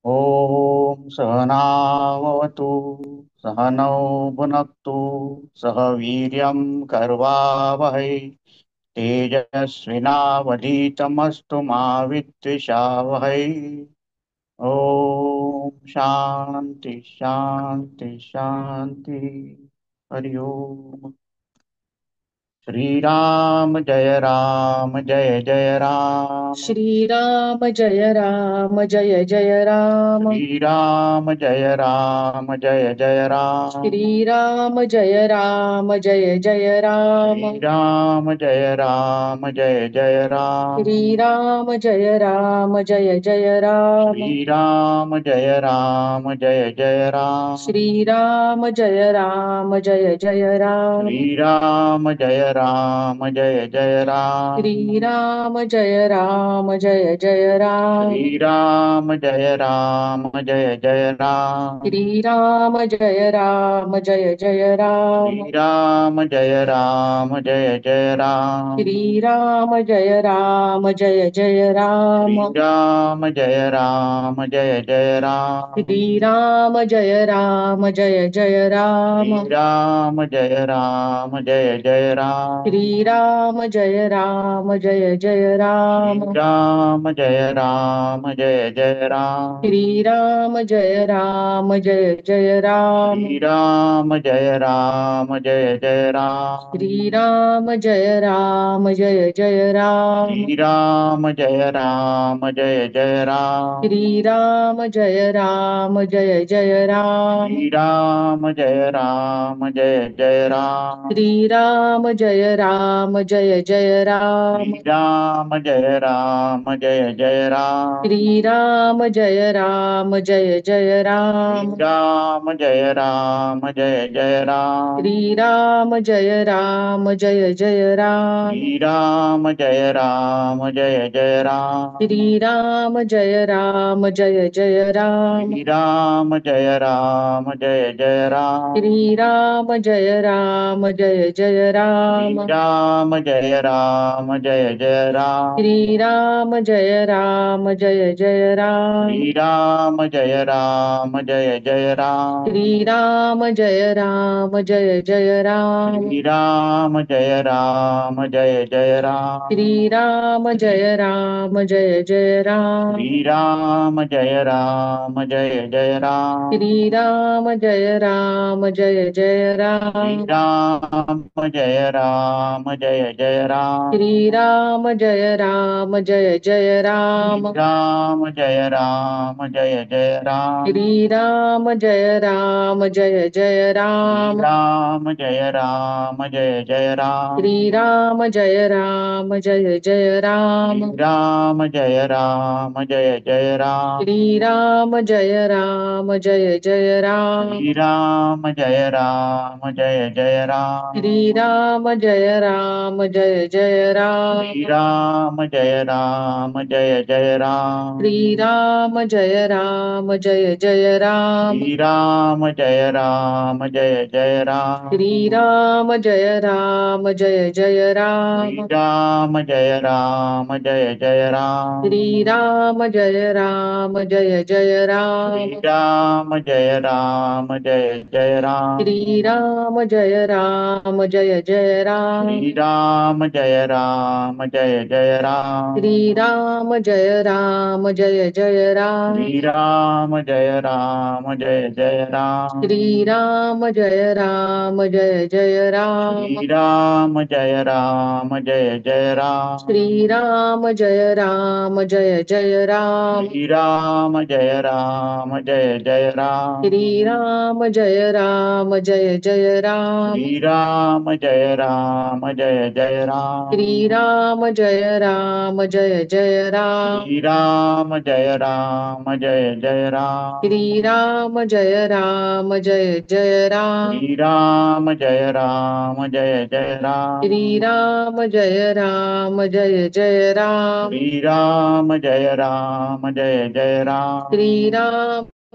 ॐ सहनाववतु सहनौ भुनक्तु सह वीर्यं कर्वावहै तेजस्विनावधीतमस्तु मा विद्विषावहै। ॐ शान्ति शान्ति शान्ति। हरि ओम। श्रीराम जय जय राम। श्रीराम जय राम जय जय राम। श्रीराम जय राम। श्रीराम जय राम जय जय राम। श्रीराम जय राम। श्रीराम जय राम जय जय राम। श्रीराम जय राम। श्रीराम जय राम जय जय राम। श्रीराम जय राम। श्रीराम जय राम जय जय राम। श्रीराम जय राम। श्रीराम जय राम जय जय राम। श्रीराम जय राम। श्रीराम जय राम जय जय राम। श्रीराम जय राम। श्रीराम जय राम जय जय राम। श्रीराम जय राम। श्रीराम जय राम जय जय राम। श्रीराम जय राम। श्रीराम जय राम जय जय राम। श्रीराम जय राम। श्रीराम जय राम जय जय राम। श्रीराम जय राम। श्रीराम जय राम जय जय राम। श्रीराम जय राम। श्रीराम जय राम जय जय राम। श्रीराम जय राम। श्रीराम जय राम जय जय राम। श्रीराम जय राम। श्रीराम जय राम जय जय राम। श्रीराम जय राम। श्रीराम जय राम जय जय राम। श्रीराम जय राम। श्रीराम जय राम जय जय राम। श्रीराम जय राम। श्रीराम जय राम जय जय राम। श्रीराम जय राम। श्रीराम जय राम जय जय राम। श्रीराम जय राम। श्रीराम जय राम जय जय राम। श्रीराम जय राम। श्रीराम जय राम जय जय राम। श्रीराम जय राम। श्रीराम जय राम जय जय राम। श्रीराम जय राम। श्रीराम जय राम जय जय राम। श्रीराम जय राम। श्रीराम जय राम जय जय राम। श्रीराम जय राम। श्रीराम जय राम जय जय राम। श्रीराम जय राम। श्रीराम जय राम जय जय राम। श्रीराम जय राम। श्रीराम जय राम जय जय राम। श्रीराम जय राम। श्रीराम जय राम जय जय राम। श्रीराम जय राम। श्रीराम जय राम जय जय राम। श्रीराम जय राम। श्रीराम जय राम जय जय राम। श्रीराम जय राम। श्रीराम जय राम जय जय राम। श्रीराम जय राम। श्रीराम जय राम जय जय राम। श्रीराम जय राम। श्रीराम जय राम जय जय राम। श्रीराम जय राम। श्रीराम जय राम जय जय राम। श्रीराम जय राम। श्रीराम जय राम जय जय राम। श्रीराम जय राम। श्रीराम जय राम जय जय राम। श्रीराम जय राम। श्रीराम जय राम जय जय राम। श्रीराम जय राम। श्रीराम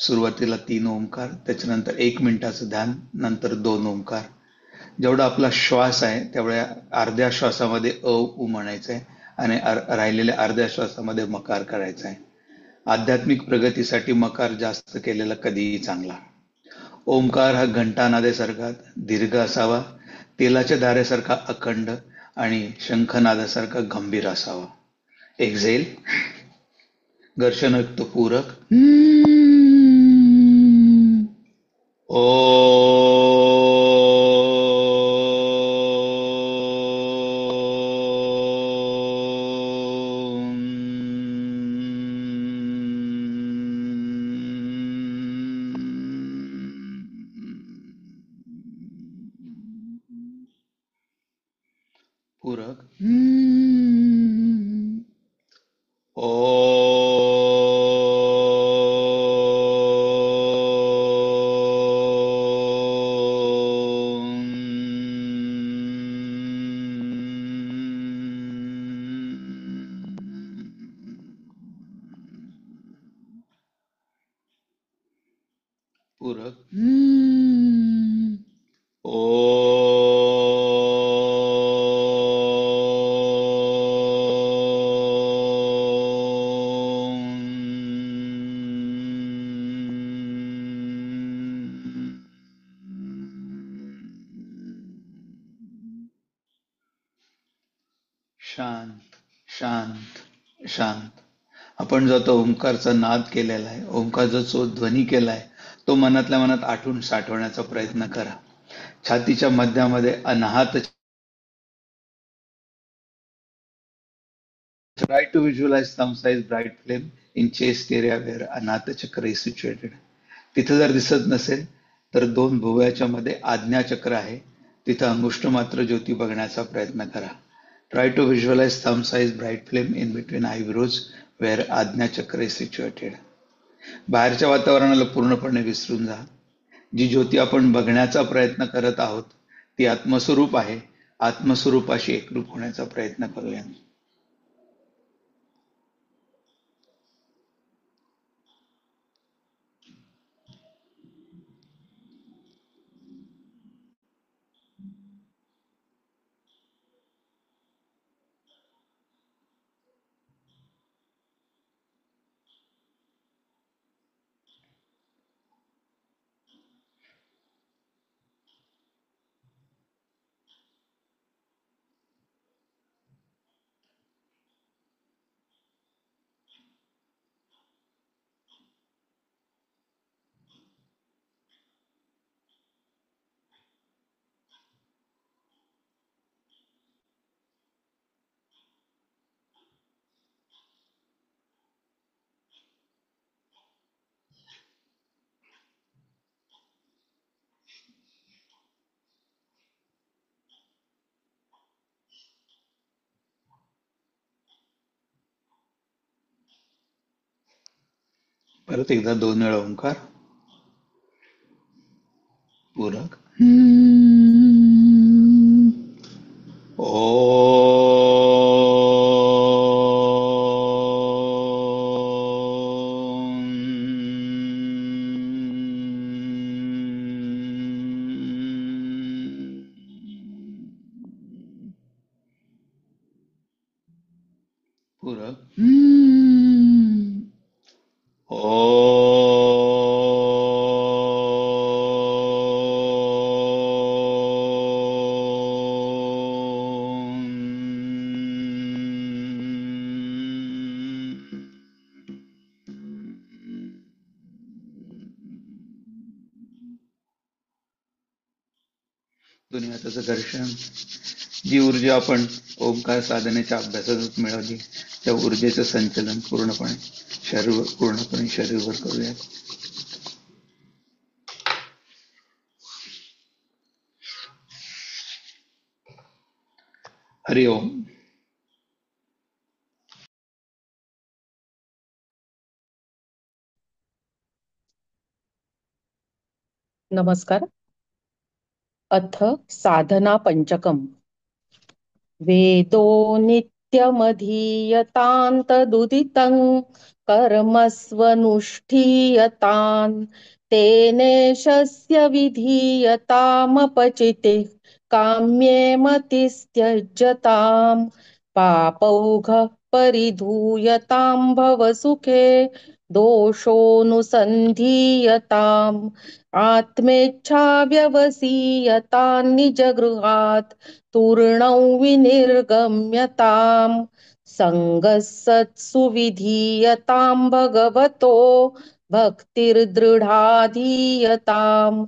सुरुवातीला 3 ओंकार, त्याच्यानंतर 1 मिनिटाचं ध्यान, नंतर 2 ओंकार. जेवढा आपला श्वास आहे तेवढ्या अर्ध्या श्वासामध्ये उ म्हणायचं आहे आणि राहिलेल्या अर्ध्या श्वासामध्ये मकार करायचा आहे. आध्यात्मिक प्रगतीसाठी मकार जास्त केलेला कधीही चांगला. ओंकार हा घंटानादेसारखा दीर्घ असावा, तेलाच्या धारेसारखा अखंड आणि शंखनादासारखा गंभीर असावा. एक्झेल, घर्षणयुक्त पूरक. ओ. पूरक. ओ. पूरक. ओ. शांत, शांत, शांत. आपण जो तो ओंकारचा नाद केलेला आहे, ओंकारचा जो ध्वनी केलाय, तो मनातल्या मनात आठवून साठवण्याचा प्रयत्न करा. छातीच्या मध्यामध्ये अनाहत. Try to visualize some size bright flame in chest area where Anahata chakra is situated. तिथं जर दिसत नसेल तर 2 भुवयाच्या मध्ये आज्ञा चक्र आहे, तिथं अंगुष्ठ मात्र ज्योती बघण्याचा प्रयत्न करा. Try to visualize some size bright flame in between eyebrows where आज्ञा चक्र is situated. बाहेरच्या वातावरणाला पूर्णपणे विसरून जा. जी ज्योती आपण बघण्याचा प्रयत्न करत आहोत ती आत्मस्वरूप आहे. आत्मस्वरूपाशी एकरूप होण्याचा प्रयत्न करूया. परत एकदा 2 वेळा ओंकार. पूरक. ओ. पूरक. ओ. दुनियाचं घर्षण. जी ऊर्जा आपण ओंकार साधनेच्या अभ्यासातच मिळवली, त्या ऊर्जेचं संचलन पूर्णपणे शरीरभर करूया. हरि ओम. नमस्कार. अथ साधना पंचकम. वेदो नित्यमधीयतान्तदुदितं कर्मस्वनुष्ठीयतान् तेनेशस्य विधीयतामपचितिः काम्ये मतिस्त्यज्यताम् पापौघः परिधूयतां भवसुखे दोषोऽनुसन्धीयताम् आत्मेच्छा व्यवसीयतां निजगृहात् तूर्णौ विनिर्गम्यताम् सङ्गः सत्सु विधीयतां भगवतो भक्तिर्दृढाधीयताम्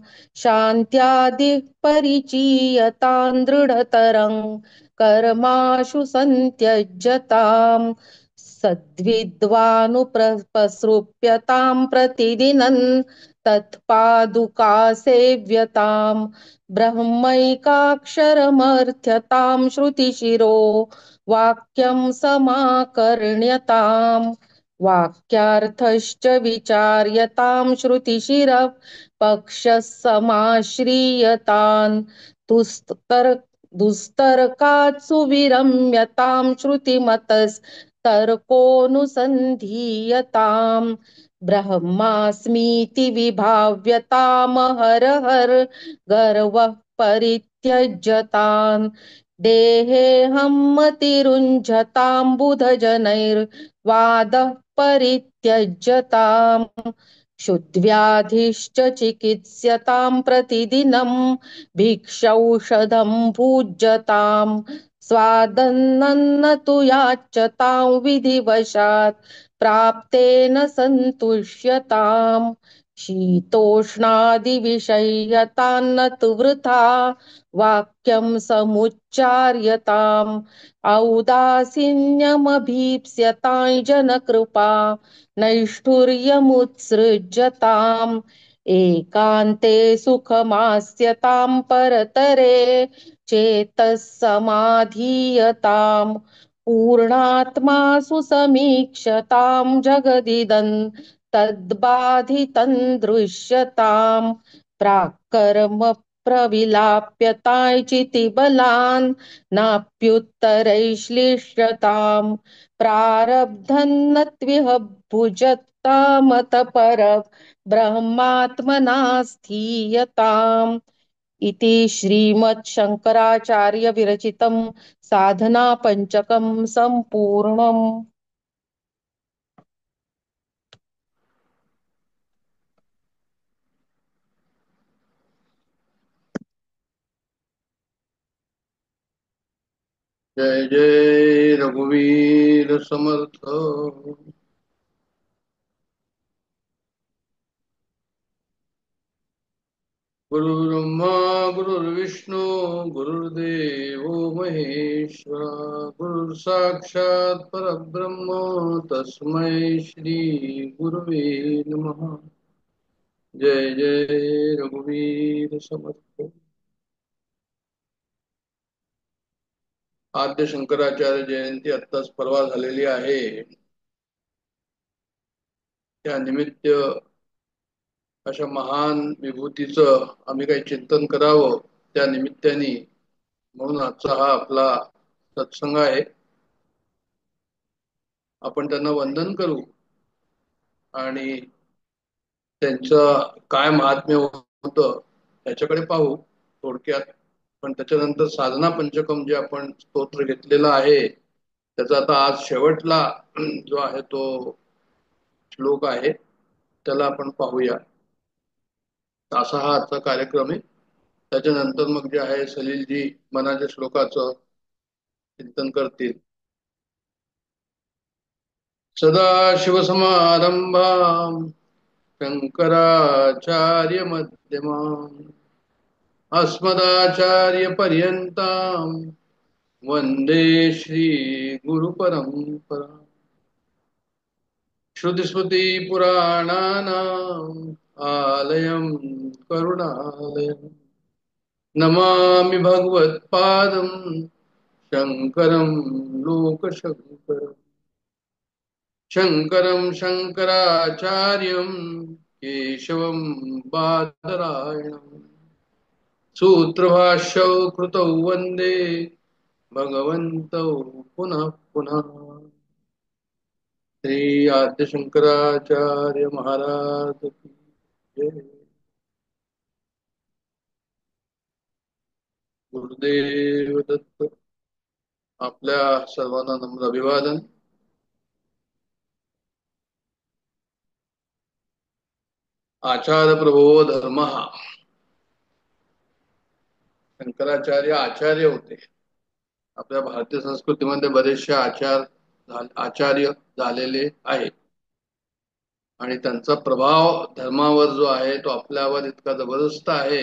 शान्त्यादिः परिचीयतां दृढतरं कर्माशु सन्त्यज्यताम् सद्विद्वानुप्रसृप्यतां प्रतिदिनं तत्पादुकासेव्यताम् ब्रह्मैकाक्षरमर्थ्यतां श्रुतिशिरो वाक्यं समाकर्ण्यताम् वाक्यार्थश्च विचार्यतां श्रुतिशिरः पक्षः समाश्रीयतान् दुस्तर्कात् सुविरम्यतां श्रुतिमतस्तर्कोऽनुसन्धीयताम् ब्रह्मास्मीति विभाव्यतामहरहर गर्वः परित्यज्यतान् देहेऽहं मतिरुञ्झतां बुधजनैर्वादः परित्यज्यताम् क्षुद्व्याधिश्च चिकित्स्यतां प्रतिदिनं भिक्षौषधं भुज्यताम् स्वादन्नन्न तु याच्यतां विधिवशात् प्राप्तेन सन्तुष्यताम् शीतोष्णादिविषय्यतान्न तु वृथा वाक्यं समुच्चार्यताम् औदासीन्यमभीप्स्यतां जनकृपा नैष्ठुर्यमुत्सृज्यताम् एकान्ते सुखमास्यतां परतरे चेतः समाधीयताम् पूर्णात्मासु समीक्षतां जगदिदं तद्बाधितं दृश्यताम् प्राक्कर्म प्रविलाप्यतां चितिबलान् नाप्युत्तरैश्लिष्यताम् प्रारब्धं न त्विह भुजतामत पर ब्रह्मात्मना स्थीयताम् इति श्रीमच्छंकराचार्य विरचितं साधना पंचकं संपूर्णम्। जय जय रघुवीर समर्थ। गुरुर्ब्रह्मा गुरुर्विष्णू गुरुर्देवो महेश्वरा गुरुर्साक्षात् परब्रह्म तस्मै श्री गुरुवे नमः। जय जय रघुवीर समर्थ। आद्य शंकराचार्य जयंती आत्ताच परवा झालेली आहे। त्या निमित्त अशा महान विभूतीचं आम्ही काही चिंतन करावं त्या निमित्ताने, म्हणून आजचा हा आपला सत्संग आहे। आपण त्यांना वंदन करू आणि त्यांचं काय महात्म्य होतं त्याच्याकडे पाहू थोडक्यात। पण त्याच्यानंतर साधना पंचकम जे आपण स्तोत्र घेतलेलं आहे त्याचा आता आज शेवटला जो आहे तो श्लोक आहे त्याला आपण पाहूया। असा हा आजचा कार्यक्रम आहे। त्याच्यानंतर मग जे आहे सलीलजी मनाच्या श्लोकाचं चिंतन करतील। सदाशिवसमारंभां शंकराचार्य मध्यमाम् अस्मदाचार्यपर्यन्तां वन्दे श्री गुरुपरम्पराम्। श्रुतिस्मृतिपुराणानाम् आलयं करुणालयम् नमामि भगवत्पादं शंकरं लोकशंकरम्। शंकरं शंकराचार्यं केशवं बादरायणम् सूत्रभाष्यौ कृतौ वन्दे भगवन्तौ पुनः पुन्हा श्री आद्य शंकराचार्य महाराज की जय. गुरुदेव दत्त. आपल्या सर्वांना नम्र अभिवादन. आचार्य प्रभो धर्म. शंकराचार्य आचार्य होते. आपल्या भारतीय संस्कृतीमध्ये बरेचसे आचार्य झालेले आहेत आणि त्यांचा प्रभाव धर्मावर जो आहे तो आपल्यावर इतका जबरदस्त आहे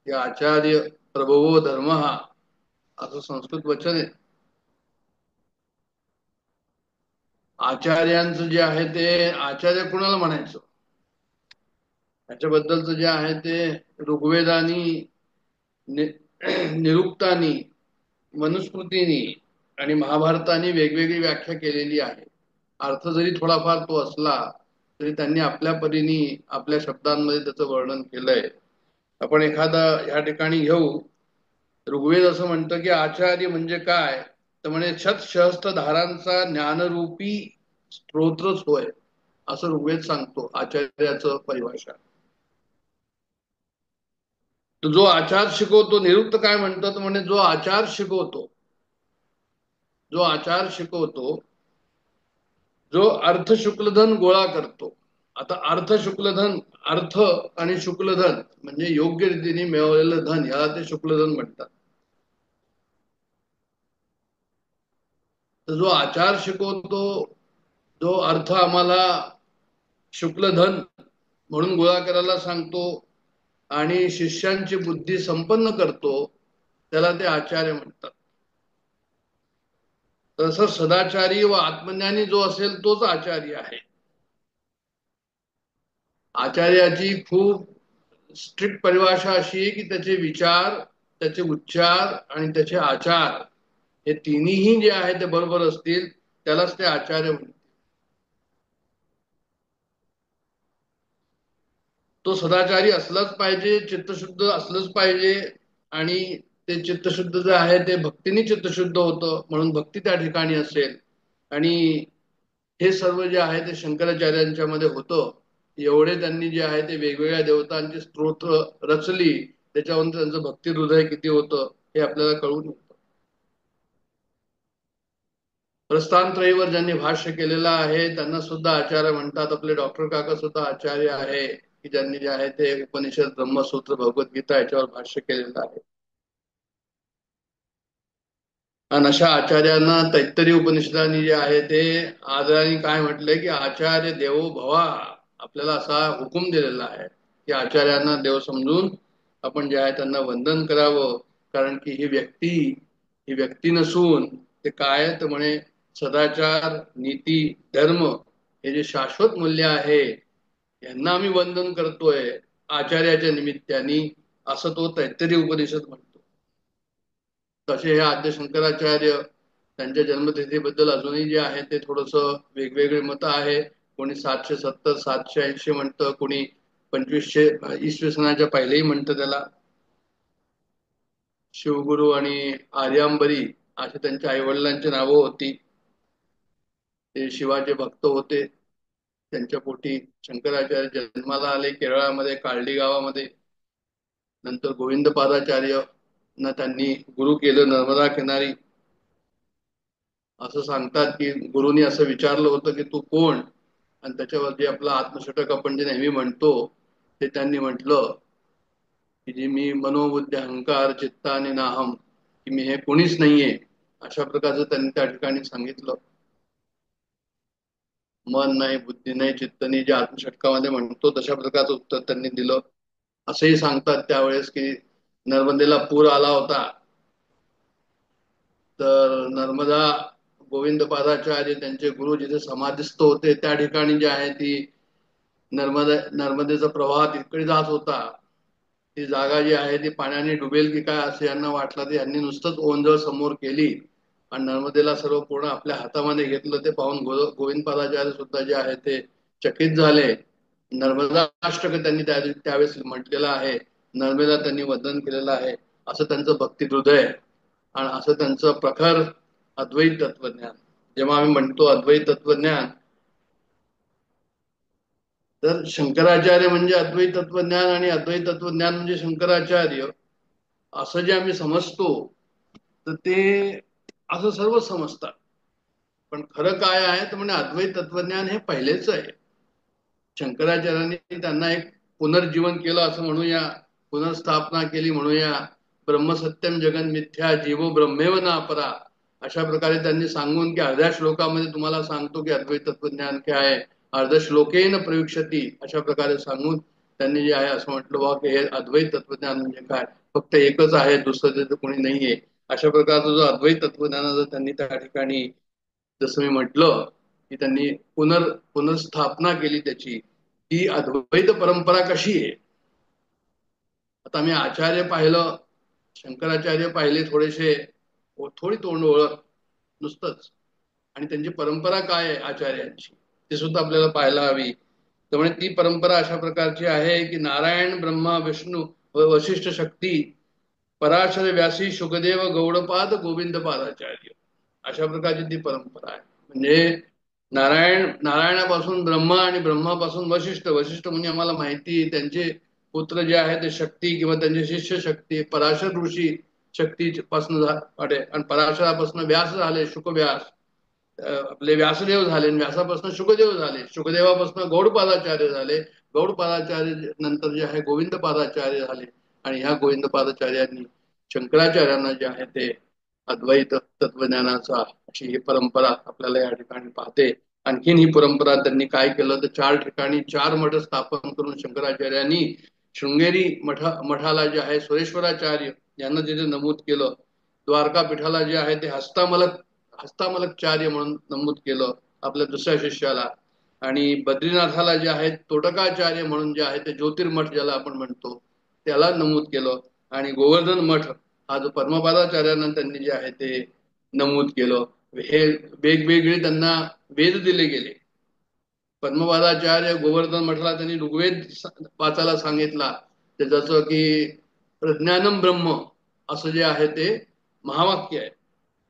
की आचार्य प्रभो धर्म असं संस्कृत वचन आहे. आचार्यांचं जे आहे ते आचार्य कुणाला म्हणायचं याच्याबद्दलचं जे आहे ते ऋग्वेदानी निरुक्तानी मनुस्मृतीनी आणि महाभारताने वेगवेगळी व्याख्या केलेली आहे. अर्थ जरी थोडाफार तो असला तरी त्यांनी आपल्या परीने आपल्या शब्दांमध्ये त्याचं वर्णन केलंय. आपण एखादा या ठिकाणी घेऊ. ऋग्वेद असं म्हणतं की आचार्य म्हणजे काय तर म्हणे शत धारांचा ज्ञानरूपी स्तोत्रच होय असं ऋग्वेद सांगतो. आचार्याचं परिभाषा. तो जो आचार शिकवतो. निरुक्त काय म्हणतात म्हणे जो आचार शिकवतो जो अर्थ शुक्लधन गोळा करतो. आता अर्थ शुक्लधन अर्थ आणि शुक्लधन म्हणजे योग्य रीतीने मिळवलेलं धन याला ते शुक्लधन म्हणतात. तर जो आचार शिकवतो जो अर्थ आम्हाला शुक्लधन म्हणून गोळा करायला सांगतो आणि शिष्यांची बुद्धी संपन्न करतो त्याला ते आचार्य म्हणतात. तसं सदाचारी व आत्मज्ञानी जो असेल तोच आचार्य आहे. आचार्याची खूप स्ट्रिक्ट परिभाषा अशी आहे की त्याचे विचार त्याचे उच्चार आणि त्याचे आचार हे तिन्ही जे आहे ते बरोबर असतील त्यालाच ते आचार्य म्हणतात. तो सदाचारी असलाच पाहिजे चित्तशुद्ध असलंच पाहिजे आणि ते चित्तशुद्ध जे आहे ते भक्तीने चित्तशुद्ध होतं म्हणून भक्ती त्या ठिकाणी असेल. आणि हे सर्व जे आहे ते शंकराचार्यांच्या मध्ये होतं. एवढे त्यांनी जे आहे ते वेगवेगळ्या देवतांची स्तोत्र रचली त्याच्यावरून त्यांचं भक्ती हृदय किती होतं हे आपल्याला कळून येतं. प्रस्थानत्रयीवर ज्यांनी भाष्य केलेलं आहे त्यांना सुद्धा आचार्य म्हणतात. आपले डॉक्टर काका सुद्धा आचार्य आहे की ज्यांनी जे आहे ते उपनिषद ब्रह्मसूत्र भगवद्गीता याच्यावर भाष्य केलेलं आहे. आणि अशा आचार्यांना तैत्तरी उपनिषदांनी जे आहे ते आदराने काय म्हटलंय की आचार्य देवो भवा. आपल्याला असा हुकूम दिलेला आहे की आचार्यांना देव समजून आपण जे आहे त्यांना वंदन करावं. कारण की ही व्यक्ती नसून ते काय तर म्हणे सदाचार नीती धर्म हे जे शाश्वत मूल्य आहे यांना आम्ही वंदन करतोय आचार्याच्या निमित्ताने असं तो तैत्तरी उपनिषद म्हणतो. तसे हे आद्य शंकराचार्य त्यांच्या जन्मतिथीबद्दल अजूनही जे आहे ते थोडस वेगवेगळे मत आहे. कोणी 770 780 म्हणतं कोणी 2500 इसवी सनाच्या पहिलेही म्हणतं त्याला. शिवगुरु आणि आर्यांबरी अशी त्यांच्या आईवडिलांची नावं होती. ते शिवाचे भक्त होते. त्यांच्या पोटी शंकराचार्य जन्माला आले केरळामध्ये काळडी गावामध्ये. नंतर गोविंदपादाचार्य ना त्यांनी गुरु केलं नर्मदा किनारी. असं सांगतात की गुरुनी असं विचारलं होतं की तू कोण आणि त्याच्यावरती आपला आत्मषटक आपण जे नेहमी म्हणतो ते त्यांनी म्हटलं की जी मी मनोबुद्धी अहंकार चित्त आणि नाहम की मी हे कोणीच नाहीये अशा प्रकारचं त्यांनी त्या ठिकाणी सांगितलं. मन नाही बुद्धी नाही चित्त नाही जे आत्मषटकामध्ये म्हणतो तशा प्रकारचं उत्तर त्यांनी दिलं. असंही सांगतात त्यावेळेस की नर्मदेला पूर आला होता तर नर्मदा गोविंदपादाचार्य त्यांचे गुरु जिथे समाधिस्थ होते त्या ठिकाणी जे आहे ती नर्मदेचा प्रवाह तिकडे जात होता. ती जागा जी आहे ती पाण्याने डुबेल की काय असं यांना वाटलं तर यांनी नुसतंच ओंजळ समोर केली आणि नर्मदेला सर्व पूर्ण आपल्या हातामध्ये घेतलं. ते पाहून गोविंदपादाचार्य सुद्धा जे आहे ते चकित झाले. नर्मदा अष्टक त्यांनी त्यावेळेस म्हटलेलं आहे. नर्मदा त्यांनी वंदन केलेलं आहे. असं त्यांचं भक्ती हृदय. आणि असं त्यांचं प्रखर अद्वैत तत्वज्ञान. जेव्हा आम्ही म्हणतो अद्वैत तत्वज्ञान, तर शंकराचार्य म्हणजे अद्वैत तत्वज्ञान आणि अद्वैत तत्वज्ञान म्हणजे शंकराचार्य, असं जे आम्ही समजतो तर ते असं सर्व समजतात. पण खरं काय आहे तर म्हणजे अद्वैत तत्वज्ञान हे पहिलेच आहे. शंकराचार्यांनी त्यांना एक पुनर्जीवन केलं असं म्हणूया, पुनर्स्थापना केली म्हणूया. ब्रह्मसत्यम जगन मिथ्या जीवो ब्रह्मेव ना अपरा, अशा प्रकारे त्यांनी सांगून की अर्ध्या श्लोकामध्ये तुम्हाला सांगतो की अद्वैत तत्वज्ञान काय आहे, अर्ध श्लोकेन प्रविक्षती, अशा प्रकारे सांगून त्यांनी जे आहे असं म्हटलं बा की हे अद्वैत तत्वज्ञान म्हणजे काय, फक्त एकच आहे, दुसरं त्याचं कोणी नाहीये. अशा प्रकारचं जो अद्वैत तत्वज्ञानाचं त्यांनी त्या ठिकाणी, जसं मी म्हटलं की त्यांनी पुनर्स्थापना केली त्याची. ही अद्वैत परंपरा कशी आहे. आता मी आचार्य पाहिलं, शंकराचार्य पाहिले थोडेसे, थोडी तोंड ओळख नुसतंच, आणि त्यांची परंपरा काय आहे आचार्यांची ते सुद्धा आपल्याला पाहायला हवी. त्यामुळे ती परंपरा अशा प्रकारची आहे की नारायण ब्रह्मा विष्णू वशिष्ठ शक्ती पराशर व्यासी शुकदेव गौडपाद गोविंद पादाचार्य, अशा प्रकारची ती परंपरा आहे. म्हणजे नारायणापासून ब्रह्मा आणि ब्रह्मापासून वशिष्ठ, वशिष्ठ म्हणजे आम्हाला माहिती त्यांचे पुत्र जे आहे ते शक्ती किंवा त्यांचे शिष्य शक्ती, पराशर ऋषी शक्ती पासून वाढे, आणि पराशरापासून व्यास झाले, शुकव्यास, आपले व्यासदेव झाले, व्यासापासून शुकदेव झाले, शुकदेवापासून गौडपादाचार्य झाले, गौडपादाचार्य नंतर जे आहे गोविंद पादाचार्य झाले. आणि ह्या गोविंद पादाचार्यांनी शंकराचार्यांना जे आहे ते अद्वैत तत्वज्ञानाचा अशी ही परंपरा आपल्याला या ठिकाणी पाहते. आणखीन ही परंपरा त्यांनी काय केलं तर 4 ठिकाणी 4 मठ स्थापन करून शंकराचार्यांनी शृंगेरी मठाला जे आहे सुरेश्वराचार्य यांना तिथे नमूद केलं. द्वारका पीठाला जे आहे ते हस्तामलकचार्य म्हणून नमूद केलं आपल्या दुसऱ्या शिष्याला. आणि बद्रीनाथाला जे आहे तोटकाचार्य म्हणून जे आहे ते ज्योतिर्मठ ज्याला आपण म्हणतो त्याला नमूद केलं. आणि गोवर्धन मठ हा जो पद्मपादाचार्यांना त्यांनी जे आहे ते नमूद केलं. हे वेगवेगळे त्यांना वेद दिले गेले. पद्मपादाचार्य गोवर्धन मठाला त्यांनी ऋग्वेद वाचायला सांगितला, जसं की प्रज्ञानम ब्रह्म असं जे आहे ते महावाक्य आहे.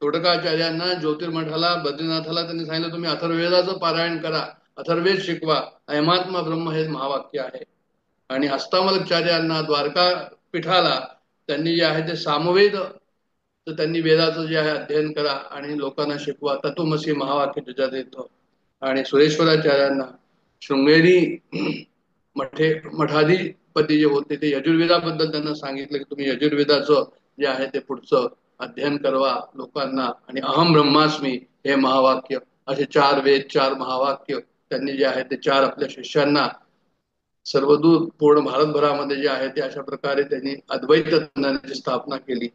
तोडकाचार्यांना ज्योतिर्मठाला बद्रीनाथाला त्यांनी सांगितलं तुम्ही अथर्ववेदाचं पारायण करा, अथर्ववेद शिकवा, अयमात्मा ब्रह्म हे महावाक्य आहे. आणि हस्तामलकचार्यांना द्वारका पीठाला त्यांनी जे आहे ते सामवेद, तर त्यांनी वेदाचं जे आहे अध्ययन करा आणि लोकांना शिकवा, तत्वमसी महावाक्य त्याच्यात येतं. आणि सुरेश्वराचार्यांना शृंगेरी मठाधिपती जे होते ते यजुर्वेदाबद्दल त्यांना सांगितलं की तुम्ही यजुर्वेदाचं जे आहे ते पुढचं अध्ययन करवा लोकांना. आणि अहम ब्रह्मास्मी हे महावाक्य, असे 4 वेद 4 महावाक्य त्यांनी जे आहे ते 4 आपल्या शिष्यांना सर्वदूर पूर्ण भारतभरामध्ये जे आहे ते अशा प्रकारे त्यांनी अद्वैत तत्वज्ञानाची स्थापना केली.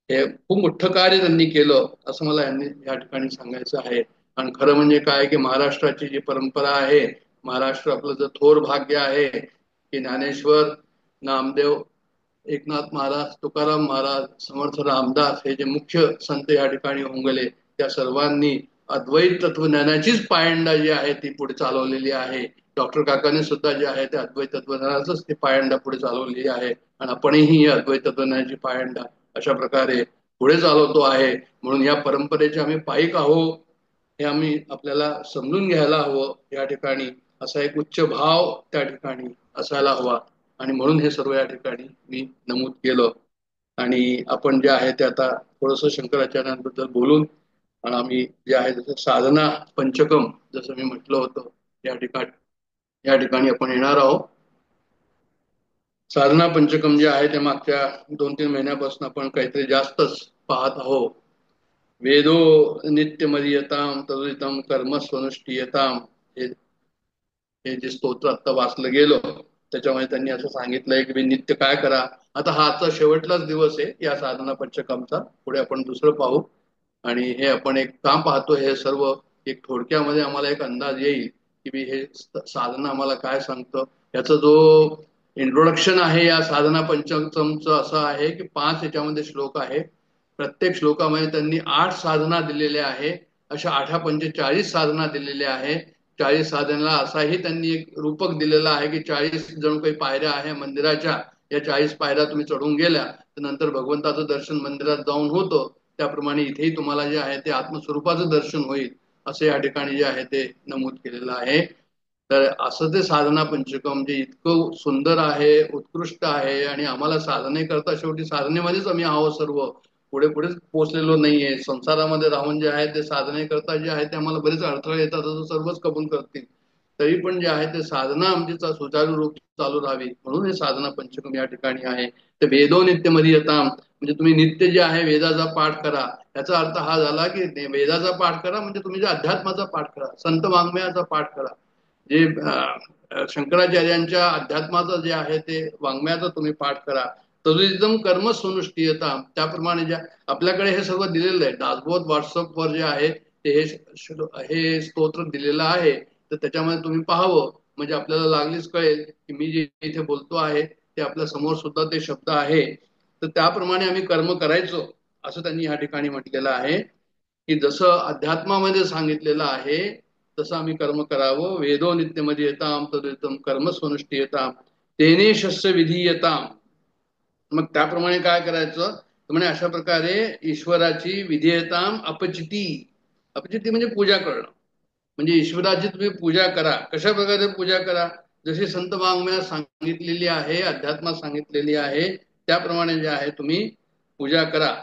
हे खूप मोठं कार्य त्यांनी केलं असं मला यांनी या ठिकाणी सांगायचं आहे. आणि खरं म्हणजे काय की महाराष्ट्राची जी परंपरा आहे, महाराष्ट्र आपलं जर थोर भाग्य आहे की ज्ञानेश्वर, नामदेव, एकनाथ महाराज, तुकाराम महाराज, समर्थ रामदास हे जे मुख्य संत या ठिकाणी होऊन गेले, त्या सर्वांनी अद्वैत तत्वज्ञानाचीच पायंडा जी आहे ती पुढे चालवलेली आहे. डॉक्टर काकाने सुद्धा जे आहे ते अद्वैत तत्वज्ञानाचंच ती पायंडा पुढे चालवलेली आहे. आणि आपणही ही अद्वैत तत्वज्ञानाची पायंडा अशा प्रकारे पुढे चालवतो आहे. म्हणून या परंपरेचे आम्ही पाईक आहोत हे आम्ही आपल्याला समजून घ्यायला हवं. या ठिकाणी असा एक उच्च भाव त्या ठिकाणी असायला हवा. आणि म्हणून हे सर्व या ठिकाणी मी नमूद केलं. आणि आपण जे आहे ते आता थोडंसं शंकराचार्यांबद्दल बोलून आणि आम्ही जे आहे जसं साधना पंचकम जसं मी म्हटलं होतं या ठिकाणी आपण येणार आहोत. साधना पंचकम जे आहे ते मागच्या 2-3 महिन्यापासून आपण काहीतरी जास्तच पाहत आहोत. वेदो नित्यमर्यताम तदुदितम कर्म स्वनुष्ठीयताम, हे जे स्तोत्र आता वाचलं गेलं त्याच्यामध्ये त्यांनी असं सांगितलंय की नित्य काय करा. आता हा आजचा शेवटलाच दिवस आहे या साधना पंचकमचा, पुढे आपण दुसरं पाहू. आणि हे आपण एक काम पाहतो, हे सर्व एक थोडक्यामध्ये आम्हाला एक अंदाज येईल की हे साधना आम्हाला काय सांगतं. याचा जो इंट्रोडक्शन आहे या साधना पंचकमचं असं आहे की 5 याच्यामध्ये श्लोक आहे. प्रत्येक श्लोकामध्ये त्यांनी 8 साधना दिलेल्या आहे. अशा 8 40 साधना दिलेल्या आहे. 40 साधनेला असाही त्यांनी एक रूपक दिलेला आहे की 40 जणू काही पायऱ्या आहे मंदिराच्या, या 40 पायऱ्या तुम्ही चढून गेल्या तर नंतर भगवंताचं दर्शन मंदिरात जाऊन होतं. त्याप्रमाणे इथेही तुम्हाला जे आहे ते आत्मस्वरूपाचं दर्शन होईल असं या ठिकाणी जे आहे ते नमूद केलेलं आहे. तर असं ते साधना पंचकम म्हणजे इतकं सुंदर आहे, उत्कृष्ट आहे आणि आम्हाला साधने करता शेवटी साधनेमध्येच आम्ही आहोत सर्व, पुढे पुढेच पोहोचलेलो नाहीये. संसारामध्ये राहून जे आहे ते साधने करता जे आहे ते आम्हाला बरेच अडथळे येतात असं सर्वच कबूल करतील, तरी पण जे आहे ते साधना आमची सुचारू रूप चालू राहावी म्हणून हे साधना पंचकम या ठिकाणी आहे. तर वेदो नित्यमध्ये येता म्हणजे तुम्ही नित्य जे आहे वेदाचा पाठ करा, याचा अर्थ हा झाला की वेदाचा पाठ करा म्हणजे तुम्ही जे अध्यात्माचा पाठ करा, संत वाङ्मयाचा पाठ करा, जे शंकराचार्यांच्या अध्यात्माचं जे आहे ते वाङ्मयाचा तुम्ही पाठ करा. तदुदितम कर्म सुनुष्ठीयता, त्याप्रमाणे ज्या आपल्याकडे हे सर्व दिलेलं आहे दासबोध व्हॉट्सअपवर जे आहे ते हे स्तोत्र दिलेलं आहे. तर त्याच्यामध्ये तुम्ही पाहावं म्हणजे आपल्याला लागलीच कळेल की मी जे इथे बोलतो आहे ते आपल्या समोर सुद्धा ते शब्द आहे. तर त्याप्रमाणे आम्ही कर्म करायचो असं त्यांनी या ठिकाणी म्हटलेलं आहे की जसं अध्यात्मामध्ये सांगितलेलं आहे तसं आम्ही कर्म करावं. वेदो नित्यमध्ये येताम तदुदितम कर्म स्वनुष्ठीयताम तेने शस्य विधीयताम. मग त्याप्रमाणे काय करायचं म्हणजे अशा प्रकारे ईश्वराची विधेयताम अपचिती, अपचिती म्हणजे पूजा करणं, म्हणजे ईश्वराची तुम्ही पूजा करा. कशा प्रकारे पूजा करा, जशी संत वाङ्मयात सांगितलेली आहे, अध्यात्मात सांगितलेली आहे त्याप्रमाणे जे आहे तुम्ही पूजा करा.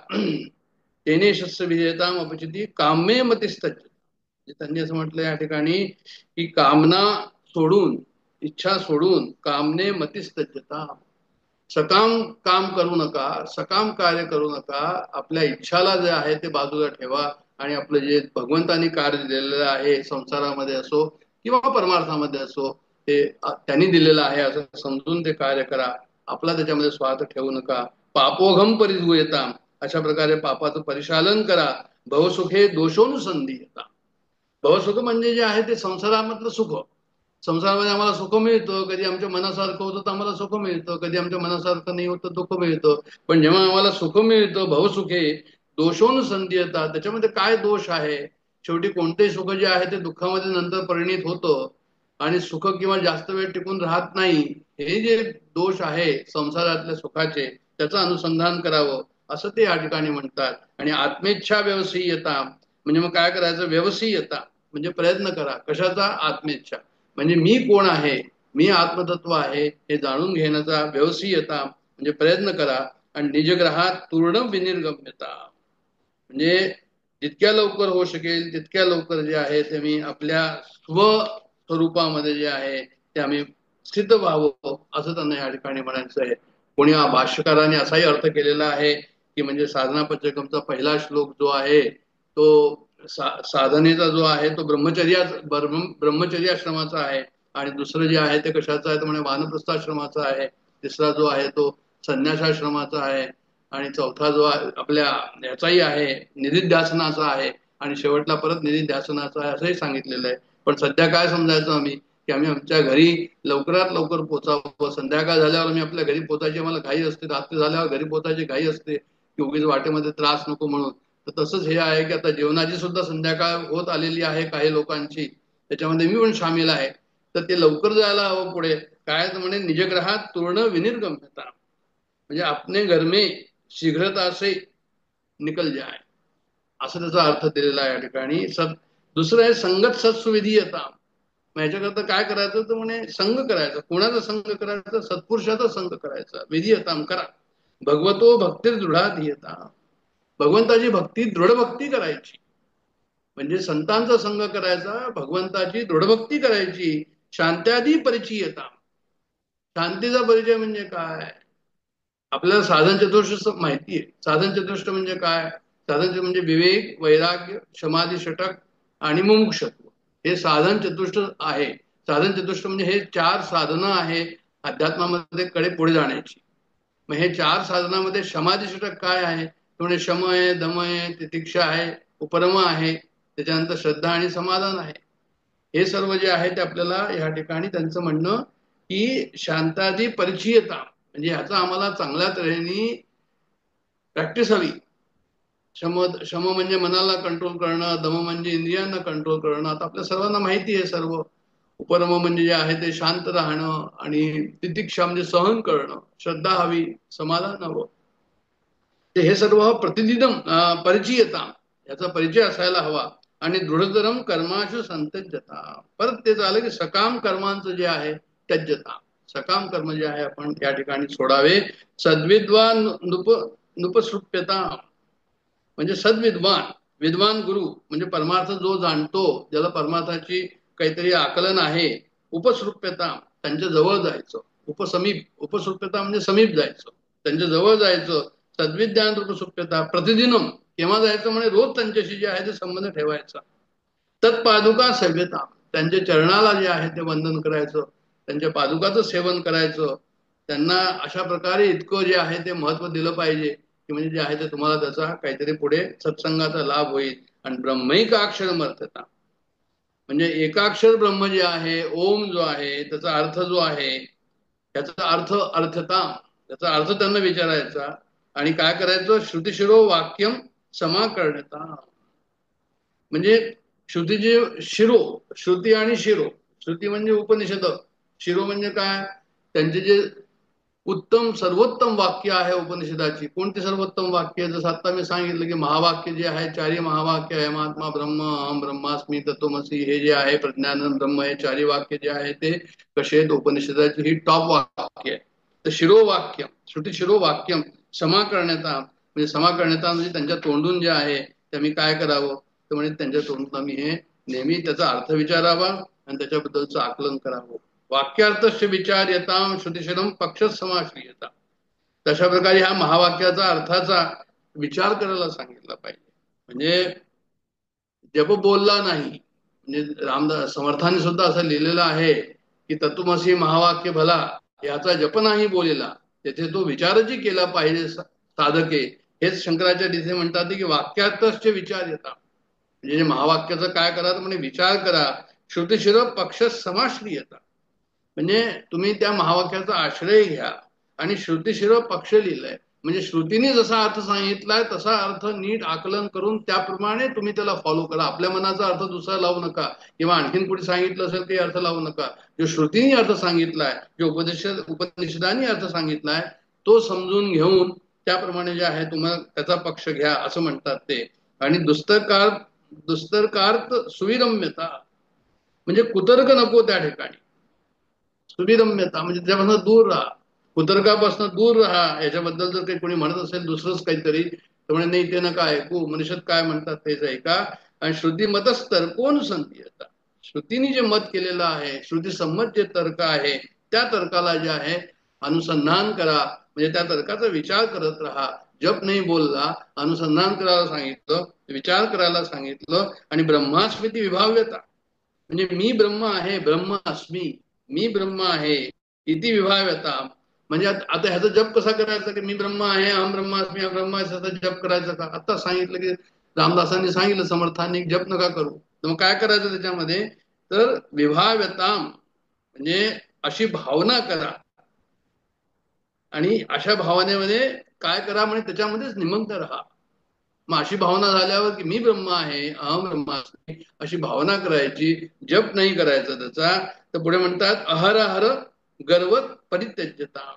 तेने शस्य विधेयताम अपचिती कामे मतिस्तज, त्यांनी असं म्हटलं या ठिकाणी की कामना सोडून, इच्छा सोडून, कामने मतिस्तज्जता, सकाम काम करू नका, सकाम कार्य करू नका, आपल्या इच्छाला जे आहे ते बाजूला ठेवा आणि आपलं जे भगवंतानी कार्य दिलेलं आहे संसारामध्ये असो किंवा परमार्थामध्ये असो ते त्यांनी दिलेलं आहे असं समजून ते कार्य करा. आपला त्याच्यामध्ये स्वार्थ ठेवू नका. पापोघम परिधूयता, अशा प्रकारे पापाचं परिशालन करा. भवसुखे दोषोनुसंधीयता, भवसुख म्हणजे जे आहे ते संसारामधलं सुख. संसारामध्ये आम्हाला सुख मिळतं, कधी आमच्या मनासारखं होतं तर आम्हाला सुख मिळतं, कधी आमच्या मनासारखं नाही होतं दुःख मिळतं. पण जेव्हा आम्हाला सुख मिळतं भवसुखे दोषोनुसंधीयता, त्याच्यामध्ये काय दोष आहे. शेवटी कोणतेही सुख जे आहे ते दुःखामध्ये नंतर परिणित होतं आणि सुख किंवा जास्त वेळ टिकून राहत नाही. हे जे दोष आहे संसारातल्या सुखाचे त्याचं अनुसंधान करावं असं ते या ठिकाणी म्हणतात. आणि आत्मेच्छा व्यवसायीयता म्हणजे मग काय करायचं, व्यवसायीयता म्हणजे प्रयत्न करा. कशाचा, आत्मेच्छा म्हणजे मी कोण आहे, मी आत्मतत्व आहे हे जाणून घेण्याचा व्यवसायीयता म्हणजे प्रयत्न करा. आणि निजग्रहात पूर्ण विनिर्गम्यता म्हणजे जितक्या लवकर होऊ शकेल तितक्या लवकर जे आहे ते मी आपल्या स्वस्वरूपामध्ये जे आहे ते आम्ही स्थित व्हावं असं त्यांना या ठिकाणी म्हणायचं आहे. कोणी भाष्यकाराने असाही अर्थ केलेला आहे की म्हणजे साधना पंचकमचा पहिला श्लोक जो आहे तो साधनेचा जो आहे तो ब्रह्मचर्याश्रमाचा आहे आणि दुसरं जे आहे ते कशाचं आहे तर म्हणजे वानप्रस्थाश्रमाचा आहे. तिसरा जो आहे तो संन्यासाश्रमाचा आहे आणि चौथा जो आपल्या याचाही आहे निधिध्यासनाचा आहे आणि शेवटला परत निधिध्यासनाचा आहे असंही सांगितलेलं आहे. पण सध्या काय समजायचं आम्ही की आम्ही आमच्या घरी लवकरात लवकर पोचावं. संध्याकाळ झाल्यावर आम्ही आपल्या घरी पोचायची आम्हाला घाई असते, रात्री झाल्यावर घरी पोचायची घाई असते की उगीच वाटेमध्ये त्रास नको म्हणून. तर तसंच हे आहे की आता जेवणाची सुद्धा संध्याकाळ होत आलेली आहे काही लोकांची, त्याच्यामध्ये मी पण सामील आहे. तर ते लवकर जायला हवं पुढे. काय तर म्हणे निजग्रहात पूर्ण विनिर्गम्यता म्हणजे अपने घर में शीघ्रता से निकल जाए असं त्याचा अर्थ दिलेला आहे या ठिकाणी. दुसरं आहे संगत सत्सुविधीयता. ह्याच्याकरता काय करायचं तर म्हणे संघ करायचा. कोणाचा संघ करायचा, सत्पुरुषाचा संघ करायचा. विधीयताम करा. भगवतो भक्ती दृढाधीयता, भगवंताची भक्ती दृढ भक्ती करायची म्हणजे संतांचा संघ करायचा, भगवंताची दृढभक्ती करायची. शांत्यादी परिचयता, शांतीचा परिचय म्हणजे काय, आपल्याला साधन चतुष्ट माहिती आहे. साधन चतुष्ट म्हणजे काय, साधन म्हणजे विवेक, वैराग्य, समाधी, षटक आणि मुमुक्षत्व हे साधन चतुष्ट आहे. साधन चतुष्ट म्हणजे हे 4 साधनं आहे अध्यात्मामध्ये कडे पुढे जाण्याची. मग हे 4 साधनामध्ये समाधी षटक काय आहे म्हणजे शम आहे, दम आहे, तितिक्षा आहे, उपरम आहे, त्याच्यानंतर श्रद्धा आणि समाधान आहे. हे सर्व जे आहे ते आपल्याला या ठिकाणी त्यांचं म्हणणं की शांतादी परिचयता म्हणजे ह्याचा आम्हाला चांगल्या तऱ्हेने प्रॅक्टिस हवी. शम म्हणजे मनाला कंट्रोल करणं, दम म्हणजे इंद्रियांना कंट्रोल करणं, आता आपल्या सर्वांना माहिती आहे सर्व. उपरम म्हणजे जे आहे ते शांत राहणं आणि तितिक्षा म्हणजे सहन करणं, श्रद्धा हवी, समाधान हवं. ते हे सर्व प्रतिदिनम परिचयता, याचा परिचय असायला हवा. आणि दृढतरम कर्माशु संतज्जता, परत ते झालं की सकाम कर्मांचं जे आहे त्यज्यता, सकाम कर्म जे आहे आपण या ठिकाणी सोडावे. सद्विद्वान नुपसृप्यता, म्हणजे सद्विद्वान, विद्वान गुरु म्हणजे परमार्थ जो जाणतो, ज्याला परमार्थाची काहीतरी आकलन आहे. उपसृप्यता, त्यांच्या जवळ जायचं. उपसमीप, उपसृप्यता म्हणजे समीप जायचं, त्यांच्या जवळ जायचं. सद्विज्ञान उपसृप्यता, प्रतिदिनम, केव्हा जायचं म्हणजे रोज त्यांच्याशी जे आहे ते संबंध ठेवायचा. तत्पादुका सेव्यता, त्यांच्या चरणाला जे आहे ते वंदन करायचं, त्यांच्या पादुकाचं सेवन करायचं. त्यांना अशा प्रकारे इतकं जे आहे ते महत्व दिलं पाहिजे की म्हणजे जे आहे ते तुम्हाला त्याचा काहीतरी पुढे सत्संगाचा लाभ होईल. आणि ब्रह्मैकाक्षरमर्थता, म्हणजे एकाक्षर ब्रह्म जे आहे, ओम जो आहे, त्याचा अर्थ जो आहे, त्याचा अर्थ अर्थता, त्याचा अर्थ त्यांना विचारायचा. आणि काय करायचं, श्रुतिशिरो वाक्यम समाकर्णता, म्हणजे श्रुतीचे शिरो, श्रुती आणि शिरो, श्रुती म्हणजे उपनिषद, शिरो म्हणजे काय, त्यांचे जे उत्तम सर्वोत्तम वाक्य आहे उपनिषदाची. कोणती सर्वोत्तम वाक्य, जसं आता मी सांगितलं की महावाक्य जे आहे, चारी महावाक्य आहे, महात्मा ब्रह्म, अहम ब्रह्मास्मी, तत्वमसी, हे जे आहे प्रज्ञानंद ब्रह्म, हे चारी वाक्य जे आहे ते कसे आहेत, उपनिषदाची ही टॉप वाक्य आहे. तर शिरो वाक्य, श्रुती शिरो वाक्यम क्षमा करण्याचा, म्हणजे क्षमा करण्याचा म्हणजे त्यांच्या तोंडून जे आहे ते मी काय करावं, तर म्हणजे त्यांच्या तोंडून आम्ही हे नेहमी त्याचा अर्थ विचारावा आणि त्याच्याबद्दलचं आकलन करावं. वाक्यार्थस्य विचार येताम श्रुतिशिरम पक्ष समाश्रियता, तशा प्रकारे ह्या महावाक्याचा अर्थाचा विचार करायला सांगितला पाहिजे. म्हणजे जप बोलला नाही, म्हणजे रामदास समर्थांनी सुद्धा असं लिहिलेलं आहे की तत्वमसी महावाक्य भला, याचा जप नाही बोलेला, तेथे तो विचारच केला पाहिजे साधके. हेच शंकराचार्य तिथे म्हणतात की वाक्यार्थस्य विचार येतात, म्हणजे महावाक्याचं काय करा, म्हणजे विचार करा. श्रुतिशिर पक्ष समाश्रियता, म्हणजे तुम्ही त्या महावाक्याचा आश्रय घ्या आणि श्रुतिशिर पक्ष लिहिलाय, म्हणजे श्रुतीने जसा अर्थ सांगितलाय तसा अर्थ नीट आकलन करून त्याप्रमाणे तुम्ही त्याला फॉलो करा. आपल्या मनाचा अर्थ दुसरा लावू नका, किंवा आणखीन कुठे सांगितलं असेल ते अर्थ लावू नका. जो श्रुतीने अर्थ सांगितलाय, जो उपनिषदाने अर्थ सांगितलाय, तो समजून घेऊन त्याप्रमाणे जे आहे तुम्हाला त्याचा पक्ष घ्या असं म्हणतात ते. आणि दुस्तर्कार्थ सुविरम्यता, म्हणजे कुतर्क नको त्या ठिकाणी. सुविरम्यता म्हणजे त्यापासून दूर राहा, कुतर्कापासून दूर राहा. याच्याबद्दल जर काही कोणी म्हणत असेल दुसरंच काहीतरी, तर म्हणजे नाही ते नका ऐकू, मनुष्यात काय म्हणतात तेच ऐका. आणि श्रुतीमतच तर्कोन संती येतात, श्रुतीने जे मत केलेलं आहे, श्रुती संमत जे तर्क आहे, त्या तर्काला जे आहे अनुसंधान करा, म्हणजे त्या तर्काचा विचार करत राहा. जप नाही बोलला, अनुसंधान करायला सांगितलं, विचार करायला सांगितलं. आणि ब्रह्मास्मिती विभाव्यता, म्हणजे मी ब्रह्म आहे, ब्रह्म अस्मी, मी ब्रह्म आहे, इति विभाव्यता. म्हणजे आता ह्याचा जप कसा करायचा, की मी ब्रह्म आहे, अहम ब्रह्मास्मी, अहम ब्रह्म आहे, त्याचा जप करायचा का? आता सांगितलं की रामदासांनी सांगितलं, समर्थांनी, जप नका करू. तर मग काय करायचं त्याच्यामध्ये, तर विभाव्यता म्हणजे अशी भावना करा. आणि अशा भावनेमध्ये काय करा, म्हणजे त्याच्यामध्येच निमग्न राहा. मग अशी भावना झाल्यावर की मी ब्रह्म आहे, अहम ब्रह्मास्मी, अशी भावना करायची, जप नाही करायचा त्याचा. तर पुढे म्हणतात अहरहर गर्व परित्यज्यता.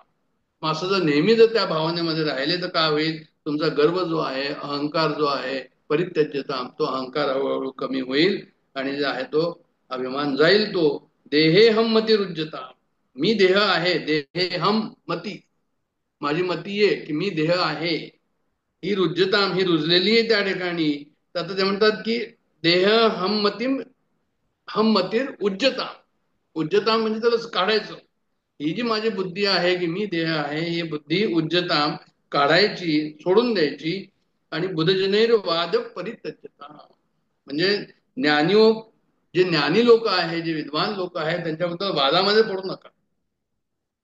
मग असं जर नेहमी जर त्या भावनेमध्ये राहिले तर काय होईल, तुमचा गर्व जो आहे, अहंकार जो आहे, परित्यज्यता, तो अहंकार हळूहळू कमी होईल आणि जे आहे तो अभिमान जाईल. तो देहे हम मती रुज्यता, मी देह आहे, देहे हम मती, माझी मती आहे की मी देह आहे, ही रुज्यता, ही रुजलेली आहे त्या ठिकाणी. तर आता ते म्हणतात की देह हम मतीर उज्जता, उज्जता म्हणजे त्याला काढायचं. ही जी माझी बुद्धी आहे की मी देह आहे, ही बुद्धी उज्जता काढायची, सोडून द्यायची. आणि बुधजनेर वाद परित्यज्यता, म्हणजे जे ज्ञानी लोक आहे, जे विद्वान लोक आहेत, त्यांच्याबद्दल वादामध्ये पडू नका,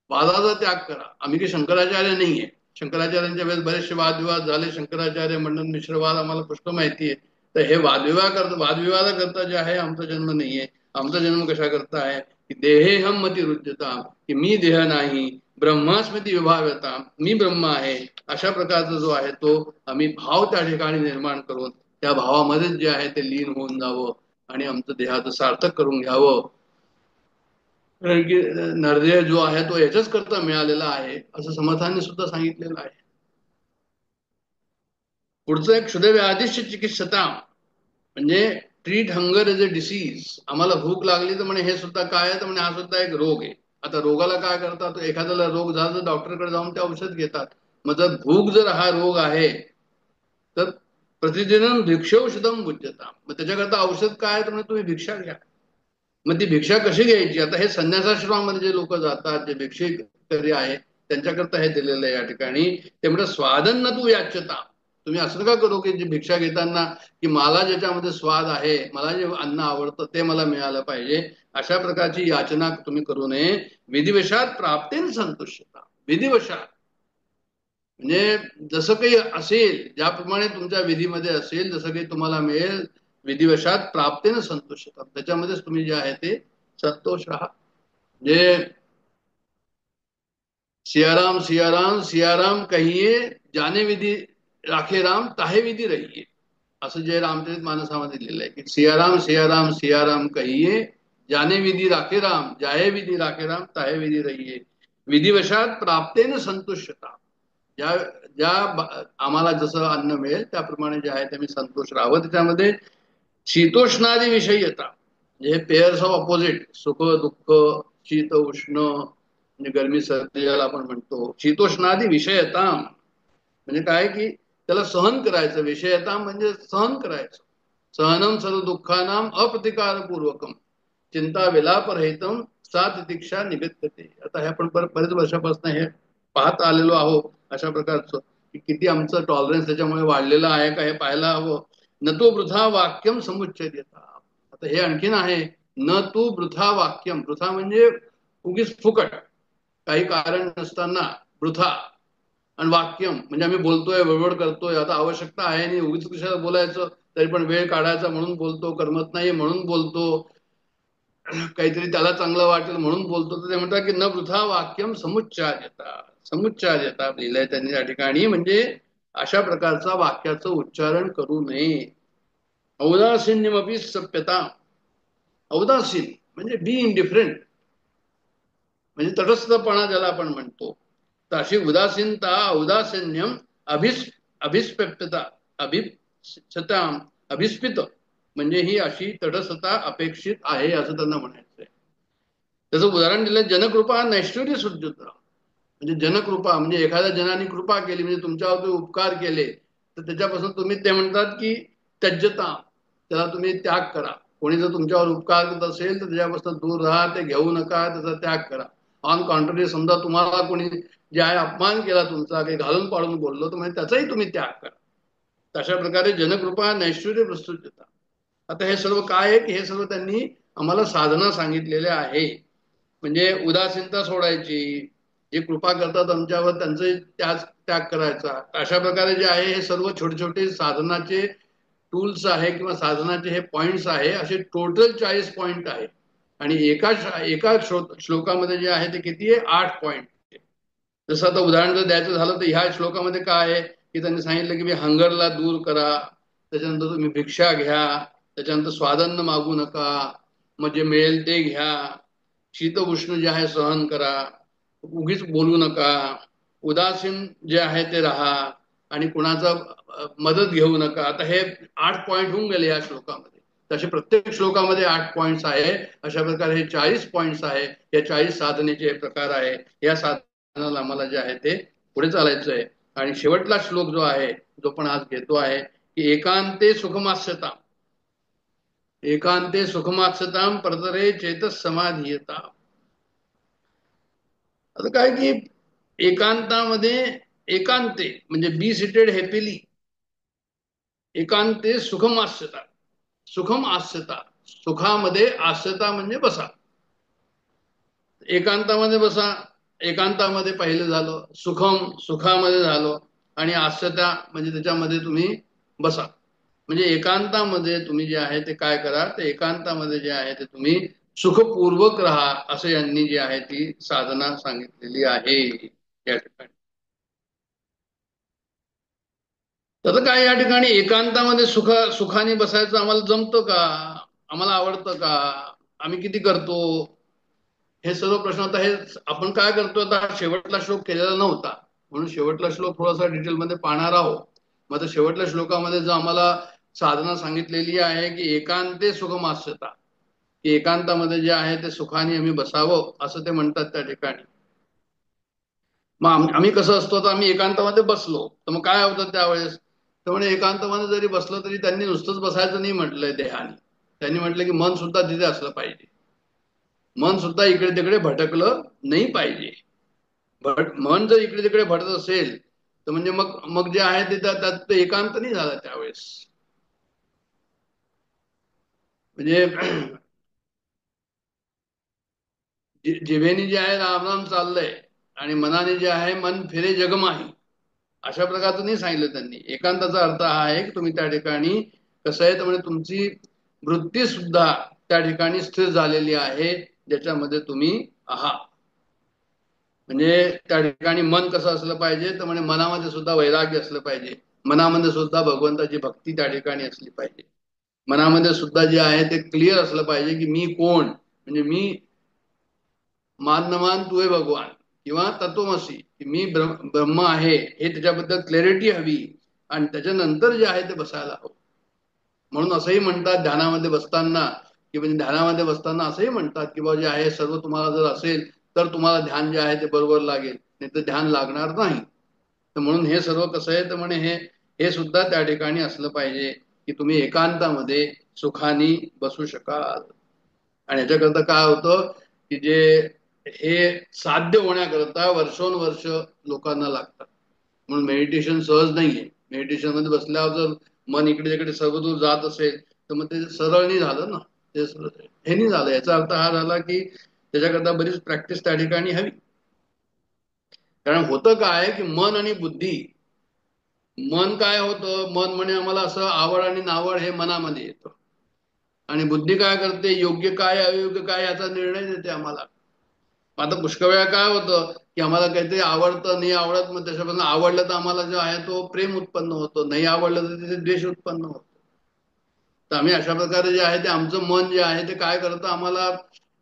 वादाचा त्याग करा. आम्ही काही शंकराचार्य नाहीये, शंकराचार्यांच्या वेळेस बरेचसे वादविवाद झाले, शंकराचार्य मंडन मिश्रवाद आम्हाला पुष्ट माहिती आहे. तर हे वादविवादा करता जे आहे आमचा जन्म नाहीये. आमचा जन्म कशा करता आहे की देहे हम मती रुज्यता, की मी देह नाही, ब्रह्मास्मृती विभाव्यता, मी ब्रह्म आहे, अशा प्रकारचा जो आहे तो आम्ही भाव त्या ठिकाणी निर्माण करून त्या भावामध्येच जे आहे ते लीन होऊन जावं आणि आमचं देहाचं सार्थक करून घ्यावं. कारण की नरदेह जो आहे तो याच्याच करता मिळालेला आहे, असं समर्थांनी सुद्धा सांगितलेलं आहे. पुढचं एक क्षुधव्याधिश्च चिकित्सता, म्हणजे treat hunger as a disease. आम्हाला भूक लागली तर म्हणे हे सुद्धा काय आहे, तर म्हणे हा सुद्धा एक रोग आहे. आता रोगाला काय करतात, एखाद्याला रोग झाला तर डॉक्टरकडे जाऊन ते औषध घेतात. मग जर भूक जर हा रोग आहे तर प्रतिदिन भिक्षौषधम भुज्यता, मग त्याच्याकरता औषध काय आहे, तर म्हणजे तुम्ही भिक्षा घ्या. मग ती भिक्षा कशी घ्यायची, आता हे संन्यासाश्रमामध्ये जे लोक जातात, जे भिक्षेकरी आहेत त्यांच्याकरता हे दिलेलं आहे या ठिकाणी. ते म्हणतात स्वादन न तू याच्यता, तुम्ही असं का करू की जी भिक्षा घेताना की मला ज्याच्यामध्ये स्वाद आहे, मला जे अन्न आवडतं ते मला मिळालं पाहिजे, अशा प्रकारची याचना तुम्ही करू नये. विधिवशात प्राप्तीन संतुष्टता, विधिवशात म्हणजे जसं काही असेल, ज्याप्रमाणे तुमच्या विधीमध्ये असेल, जसं काही तुम्हाला मिळेल, विधिवशात प्राप्तीनं संतोष होतात, त्याच्यामध्येच तुम्ही जे आहे ते संतोष राहा. म्हणजे सियाराम सियाराम सियाराम कहिये, जाने विधी राखे राम, ताहे विधी रहिये, असं जे रामचरित मानसामध्ये लिहिलंय की सियाराम सियाराम सियाराम कहिये, जाने विधी राखे राम, जाहे विधी राखे राम, ताहे विधी रहिये. विधिवशात प्राप्तेन संतुष्टता, ज्या ज्या आम्हाला जसं अन्न मिळेल त्याप्रमाणे जे आहे ते मी संतोष राहावं त्याच्यामध्ये. शीतोष्णादी विषयता, म्हणजे हे पेअर्स ऑफ अपोजिट, सुख दुःख, शीत उष्ण, म्हणजे गरमी सर्दी ज्याला आपण म्हणतो. शीतोष्णादी विषयता म्हणजे काय की त्याला सहन करायचं, विषयता म्हणजे सहन करायचं. सहनम सर्व दुःखानाम अप्रतिकारपूर्वकम, चिंता विलापरहितम सा तितिक्षा निगत्यते. आता हे आपण बरेच वर्षापासून हे पाहत आलेलो आहोत अशा प्रकारचं की किती आमचं टॉलरन्स त्याच्यामुळे वाढलेलं आहे का हे पाहायला हवं. न तो वृथा वाक्यम समुच्चयता, आता हे आणखीन आहे. न तू वृथा वाक्यम, वृथा म्हणजे उगीच फुकट, काही कारण नसताना वृथा. आणि वाक्यम म्हणजे आम्ही बोलतोय, बडबड करतोय, आता आवश्यकता आहे नाही, उगीच कशाला बोलायचं, तरी पण वेळ काढायचा म्हणून बोलतो, करमत नाही म्हणून बोलतो, काहीतरी त्याला चांगलं वाटेल म्हणून बोलतो. तर ते म्हणतात की न वृथा वाक्यम समुच्चार्यता, समुच्चार्यता लिहिलंय त्यांनी या ठिकाणी. म्हणजे अशा प्रकारचा वाक्याचं उच्चारण करू नये. औदासीन्यमपी सप्यता, औदासीन म्हणजे बी इंडिफरंट, म्हणजे तटस्थपणा ज्याला आपण म्हणतो. तर अशी उदासीनता, औदासीन्यम, अभिस्प्यता, अभिस्पता, अभिस्पित, म्हणजे ही अशी तटस्थता अपेक्षित आहे असं त्यांना म्हणायचंय. त्याचं उदाहरण दिलं जनकृपा नैश्वर्य सुद्युत, म्हणजे जनकृपा म्हणजे एखाद्या जनाने कृपा केली, म्हणजे तुमच्यावर उपकार केले, तर त्याच्यापासून तुम्ही ते म्हणतात की त्यज्यता, त्याला तुम्ही त्याग करा. कोणी जर तुमच्यावर उपकार करत असेल तर त्याच्यापासून दूर राहा, ते घेऊ नका, त्याचा त्याग करा. ऑन कॉन्ट्ररी समजा तुम्हाला कोणी जे आहे अपमान केला तुमचा, काही घालून पाडून बोललो, तर म्हणजे त्याचाही तुम्ही त्याग करा. तशा प्रकारे जनकृपा नैश्वर्य प्रस्तुतता. आता हे सर्व काय आहे की हे सर्व त्यांनी आम्हाला साधना सांगितलेले आहे. म्हणजे उदासीनता सोडायची, जे कृपा करतात आमच्यावर त्यांचे त्याग करायचा. अशा प्रकारे जे आहे हे सर्व छोटे छोटे साधनाचे टूल्स आहे किंवा साधनाचे हे पॉइंट्स आहे. असे टोटल 40 पॉइंट आहे. आणि एका श्लोकामध्ये जे आहे ते किती आहे, 8 पॉइंट. जसं आता उदाहरण जर द्यायचं झालं तर ह्या श्लोकामध्ये काय आहे की त्यांनी सांगितलं की हंगरला दूर करा, त्याच्यानंतर तुम्ही भिक्षा घ्या, त्याच्यानंतर स्वादन्न मागू नका, मग जे मिळेल ते घ्या, शीत उष्ण जे आहे सहन करा, उगीच बोलू नका, उदासीन जे आहे ते राहा, आणि कुणाचा मदत घेऊ नका. आता हे 8 पॉइंट होऊन गेले या श्लोकामध्ये. तसे प्रत्येक श्लोकामध्ये 8 पॉइंट्स आहे. अशा प्रकारे हे 40 पॉइंट्स आहे. या 40 साधनेचे प्रकार आहे. या साधनाला आम्हाला जे आहे ते पुढे चालायचं आहे. आणि शेवटला श्लोक जो आहे, जो पण आज घेतो आहे की एकांते सुखमास्यता, एकांते सुखमास्यताम परतरे चेतस समाधीयता. आता काय की एकांतामध्ये, एकांते म्हणजे बी सिटेड हॅपीली, एकांते सुखम आस्यता, सुखम आस्यता, सुखामध्ये आस्यता म्हणजे बसा, एकांतामध्ये बसा. एकांतामध्ये पहिलं झालं, सुखम सुखामध्ये झालं, आणि आस्यता म्हणजे त्याच्यामध्ये तुम्ही बसा. म्हणजे एकांतामध्ये तुम्ही जे आहे ते काय करा, ते एकांतामध्ये जे आहे ते तुम्ही सुखपूर्वक राहा, असं यांनी जे आहे ती साधना सांगितलेली आहे या ठिकाणी. तसं काय या ठिकाणी एकांतामध्ये सुखाने बसायचं आम्हाला जमतं का, आम्हाला आवडतं का, आम्ही किती करतो, हे सर्व प्रश्न. आता हे आपण काय करतो, आता शेवटला श्लोक केलेला नव्हता म्हणून शेवटला श्लोक थोडासा डिटेलमध्ये पाहणार आहोत. मग आता शेवटल्या श्लोकामध्ये जो आम्हाला साधना सांगितलेली आहे की एकांते सुखमास्यता, की एकांतामध्ये जे आहे ते सुखाने आम्ही बसावं असं ते म्हणतात त्या ठिकाणी. मग आम्ही कसं असतो, तर आम्ही एकांतामध्ये बसलो तर मग काय होतं त्यावेळेस, तर म्हणजे एकांतामध्ये जरी बसलं तरी त्यांनी नुसतंच बसायचं नाही म्हटलंय देहाने, त्यांनी म्हटलं की मन सुद्धा तिथे असलं पाहिजे, मन सुद्धा इकडे तिकडे भटकलं नाही पाहिजे. मन जर इकडे तिकडे भटत असेल तर म्हणजे मग मग जे आहे ते त्यात एकांत नाही झाला त्यावेळेस. म्हणजे जिभेने जे आहे राम राम चाललंय आणि मनाने जे आहे मन फिरे जगमाही, अशा प्रकारचं नाही सांगितलं त्यांनी. एकांताचा अर्थ हा आहे की तुम्ही त्या ठिकाणी कसं आहे तर म्हणजे तुमची वृत्ती सुद्धा त्या ठिकाणी स्थिर झालेली आहे ज्याच्यामध्ये तुम्ही आहात. म्हणजे त्या ठिकाणी मन कसं असलं पाहिजे तर म्हणजे मनामध्ये सुद्धा वैराग्य असलं पाहिजे, मनामध्ये सुद्धा भगवंताची भक्ती त्या ठिकाणी असली पाहिजे, मनामध्ये सुद्धा जे आहे ते क्लिअर असलं पाहिजे की मी कोण, म्हणजे मी माननमान तू आहे भगवान किंवा तत्वमसी, की मी ब्रह्म आहे हे त्याच्याबद्दल क्लॅरिटी हवी आणि त्याच्यानंतर जे आहे ते बसायला हवं. म्हणून असंही म्हणतात ध्यानामध्ये बसताना, की म्हणजे ध्यानामध्ये बसताना असंही म्हणतात की बाबा जे आहे सर्व तुम्हाला जर असेल तर तुम्हाला ध्यान जे आहे ते बरोबर लागेल, नाही तर ध्यान लागणार नाही. तर म्हणून हे सर्व कसं आहे तर म्हणे हे सुद्धा त्या ठिकाणी असलं पाहिजे की तुम्ही एकांतामध्ये सुखानी बसू शकाल. आणि ह्याच्याकरता काय होतं की जे हे साध्य होण्याकरता वर्षोनवर्ष लोकांना लागतात. म्हणून मेडिटेशन सहज नाहीये. मेडिटेशन मध्ये बसल्यावर जर मन इकडे तिकडे सर्वदूर जात असेल तर मग ते सरळ नाही झालं ना, ते हे नाही झालं. याचा अर्थ हा झाला की त्याच्याकरता बरीच प्रॅक्टिस त्या ठिकाणी हवी. कारण होतं काय की मन आणि बुद्धी, मन काय होतं, मन म्हणे आम्हाला असं आवड आणि नावड हे मनामध्ये येतं आणि बुद्धी काय करते, योग्य काय अयोग्य काय याचा निर्णय देते आम्हाला. आता पुष्कळ वेळा काय होतं की आम्हाला काहीतरी आवडतं नाही आवडत, मग त्याच्यापासून आवडलं तर आम्हाला जो आहे तो प्रेम उत्पन्न होतो, नाही आवडलं तर तिथे द्वेष उत्पन्न होतो. तर आम्ही अशा प्रकारे जे आहे ते आमचं मन जे आहे ते काय करतं, आम्हाला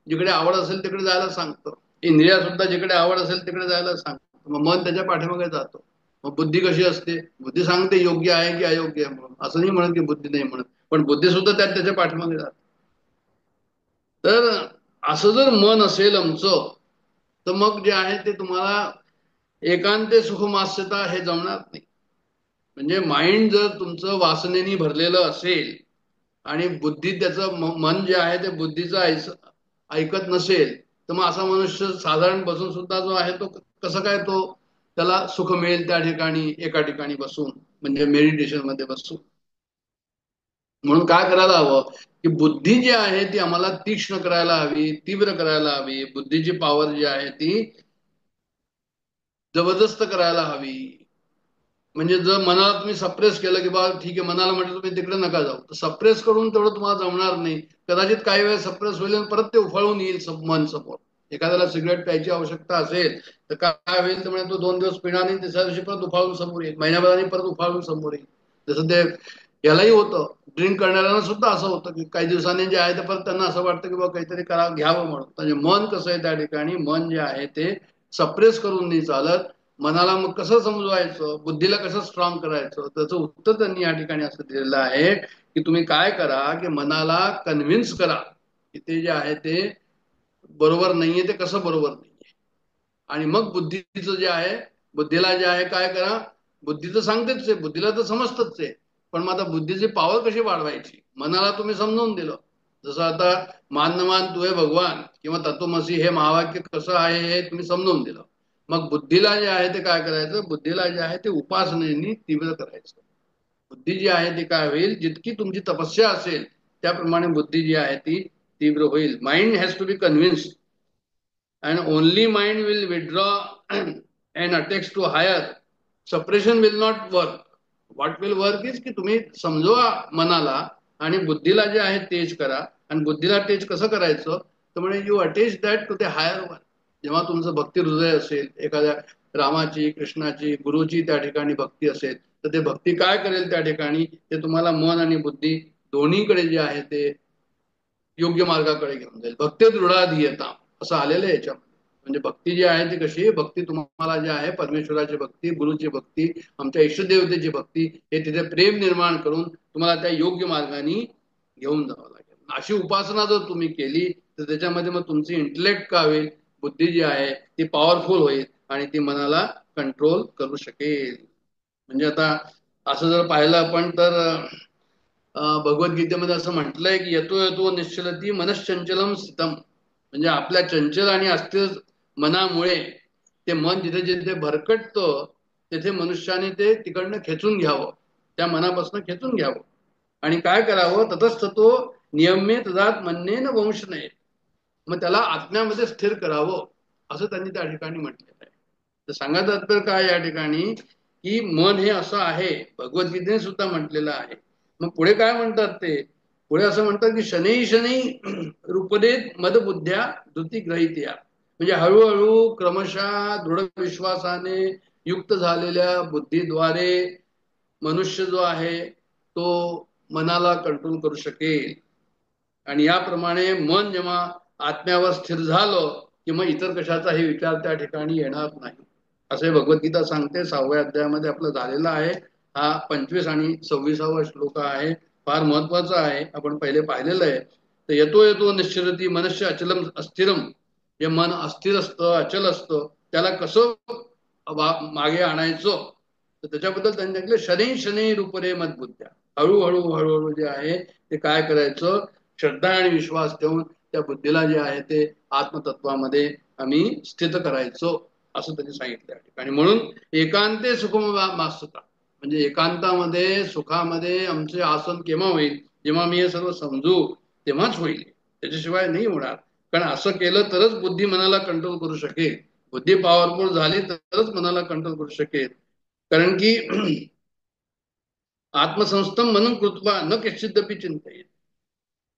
जिकडे आवड असेल तिकडे जायला सांगतं. इंद्रिया सुद्धा जिकडे आवड असेल तिकडे जायला सांगतं, मग मन त्याच्या पाठीमागे जातो. मग बुद्धी कशी असते, बुद्धी सांगते योग्य आहे की अयोग्य आहे म्हणून, असं नाही म्हणत की बुद्धी नाही म्हणत, पण बुद्धी सुद्धा त्याच्या पाठीमागे जाते. तर असं जर मन असेल आमचं तर मग जे आहे ते तुम्हाला एकांते सुखमास्यता हे जमणार नाही. म्हणजे माइंड जर तुमचं वासनेनी भरलेलं असेल आणि बुद्धी त्याचं मन जे आहे ते बुद्धीचं ऐकत नसेल तर मग असा मनुष्य साधारण बसून सुद्धा जो आहे तो कसं काय तो त्याला सुख मिळेल त्या ठिकाणी एका ठिकाणी बसून, म्हणजे मेडिटेशन मध्ये बसून. म्हणून काय करायला हवं की बुद्धी जी आहे ती आम्हाला तीक्ष्ण करायला हवी, तीव्र करायला हवी. बुद्धीची पॉवर जी आहे ती जबरदस्त करायला हवी. म्हणजे जर मनाला तुम्ही सप्रेस केलं की बाबा ठीक आहे, मनाला म्हटलं तुम्ही तिकडे नका जाऊ, तर सप्रेस करून तेवढं तुम्हाला जमणार नाही. कदाचित काही वेळ सप्रेस होईल परत ते उफाळून येईल मन समोर. एखाद्याला सिगरेट प्यायची आवश्यकता असेल तर काय होईल तर म्हणजे तो 2 दिवस पिणार नाही, तिसऱ्या दिवशी परत उफाळून समोर येईल, महिन्याभराने परत उफाळून समोर येईल. जसं ते यालाही होतं, ड्रिंक करणाऱ्यांना सुद्धा असं होतं की काही दिवसांनी जे आहे ते परत त्यांना असं वाटतं की बाबा काहीतरी घ्यावं म्हणून. म्हणजे मन कसं आहे त्या ठिकाणी, मन जे आहे ते सप्रेस करून नाही चालत. मनाला मग कसं समजवायचं, बुद्धीला कसं स्ट्रॉंग करायचं, त्याचं उत्तर त्यांनी या ठिकाणी असं दिलेलं आहे की तुम्ही काय करा की मनाला कन्व्हिन्स करा की ते जे आहे ते बरोबर नाहीये, ते कसं बरोबर नाहीये. आणि मग बुद्धीचं जे आहे, बुद्धीला जे आहे काय करा, बुद्धीचं सांगतेच आहे, बुद्धीला तर समजतच आहे, पण मग आता बुद्धीची पॉवर कशी वाढवायची. मनाला तुम्ही समजावून दिलं, जसं आता माननमान तू आहे भगवान किंवा तत्वमसी हे महावाक्य कसं आहे हे तुम्ही समजावून दिलं. मग बुद्धीला जे आहे ते काय करायचं, बुद्धीला जे आहे ते उपासनेनी तीव्र करायचं. बुद्धी जी आहे ती काय होईल, जितकी तुमची तपस्या असेल त्याप्रमाणे बुद्धी जी आहे ती तीव्र होईल. Mind has to be convinced and only mind will withdraw and attacks to higher. Suppression will not work. What will work is की तुम्ही समजवा मनाला आणि बुद्धीला जे आहे तेज करा. आणि बुद्धीला तेज कसं करायचं तर म्हणजे you attach that to the higher one. जेव्हा तुमचं भक्ती हृदय असेल, एखाद्या रामाची, कृष्णाची, गुरुची त्या ठिकाणी भक्ती असेल तर ते भक्ती काय करेल त्या ठिकाणी, ते तुम्हाला मन आणि बुद्धी दोन्हीकडे जे आहे ते योग्य मार्गाकडे घेऊन जाईल. भक्ती दृढाधीयता असं आलेलं आहे याच्यामध्ये. म्हणजे भक्ती जी आहे ती कशी, भक्ती तुम्हाला जी आहे परमेश्वराची भक्ती, गुरुची भक्ती, आमच्या इष्टदेवतेची भक्ती, हे तिथे प्रेम निर्माण करून तुम्हाला त्या योग्य मार्गाने घेऊन जावं लागेल. अशी उपासना जर तुम्ही केली तर त्याच्यामध्ये मग तुमची इंटेलेक्ट का होईल, बुद्धी जी आहे ती पॉवरफुल होईल आणि ती मनाला कंट्रोल करू शकेल. म्हणजे आता असं जर पाहिलं आपण तर भगवद्गीतेमध्ये असं म्हटलंय की यतो यतो निश्चलती मनश्चंचलम स्थितम, म्हणजे आपल्या चंचल आणि अस्थिर मनामुळे ते मन जिथे जिथे भरकटतं तिथे मनुष्याने ते तिकडनं खेचून घ्यावं, त्या मनापासून खेचून घ्यावं आणि काय करावं, ततस्ततो नियम्ये तदात म्हणणे न वंश नये, मग त्याला आत्म्यामध्ये स्थिर करावं असं त्यांनी त्या ठिकाणी म्हटलेलं आहे. तर सांगा तात्पर्य काय या ठिकाणी, की मन हे असं आहे, भगवद्गीतेने सुद्धा म्हटलेलं आहे. मग पुढे काय म्हणतात ते, पुढे असं म्हणतात की शनै शनै रूपदेत मदबुद्ध्या धृती ग्रहित्या, म्हणजे हळूहळू क्रमशः दृढ विश्वासाने युक्त झालेल्या बुद्धीद्वारे मनुष्य जो आहे तो मनाला कंट्रोल करू शकेल. आणि याप्रमाणे मन जेव्हा आत्म्यावर स्थिर झालं की मग इतर कशाचाही विचार त्या ठिकाणी येणार नाही, असे भगवद्गीता सांगते. 6व्या अध्यायामध्ये आपलं झालेला आहे. हा 25 आणि 26वा श्लोक आहे, फार महत्वाचा आहे, आपण पहिले पाहिलेलं आहे. तर येतो येतो निश्चरती मनस्य अचलम अस्थिरम, जे मन अस्थिर असतं, अचल असतं, त्याला कसं मागे आणायचं, तर त्याच्याबद्दल त्यांनी सांगितलं शनै शनै रूपरे मदबुद्ध्या, हळूहळू हळूहळू जे आहे ते काय करायचं, श्रद्धा आणि विश्वास ठेवून त्या बुद्धीला जे आहे ते आत्मतत्वामध्ये आम्ही स्थित करायचो असं त्यांनी सांगितलं या ठिकाणी. म्हणून एकांते सुखम मास्तता, म्हणजे एकांतामध्ये सुखामध्ये आमचे आसन केव्हा होईल, जेव्हा मी हे सर्व समजू तेव्हाच होईल, त्याच्याशिवाय नाही होणार. कारण असं केलं तरच बुद्धी मनाला कंट्रोल करू शकेल, बुद्धी पॉवरफुल झाली तरच मनाला कंट्रोल करू शकेल. कारण की आत्मसंस्थम म्हणून कृत्वा न कश्चिदपि चिंतेत,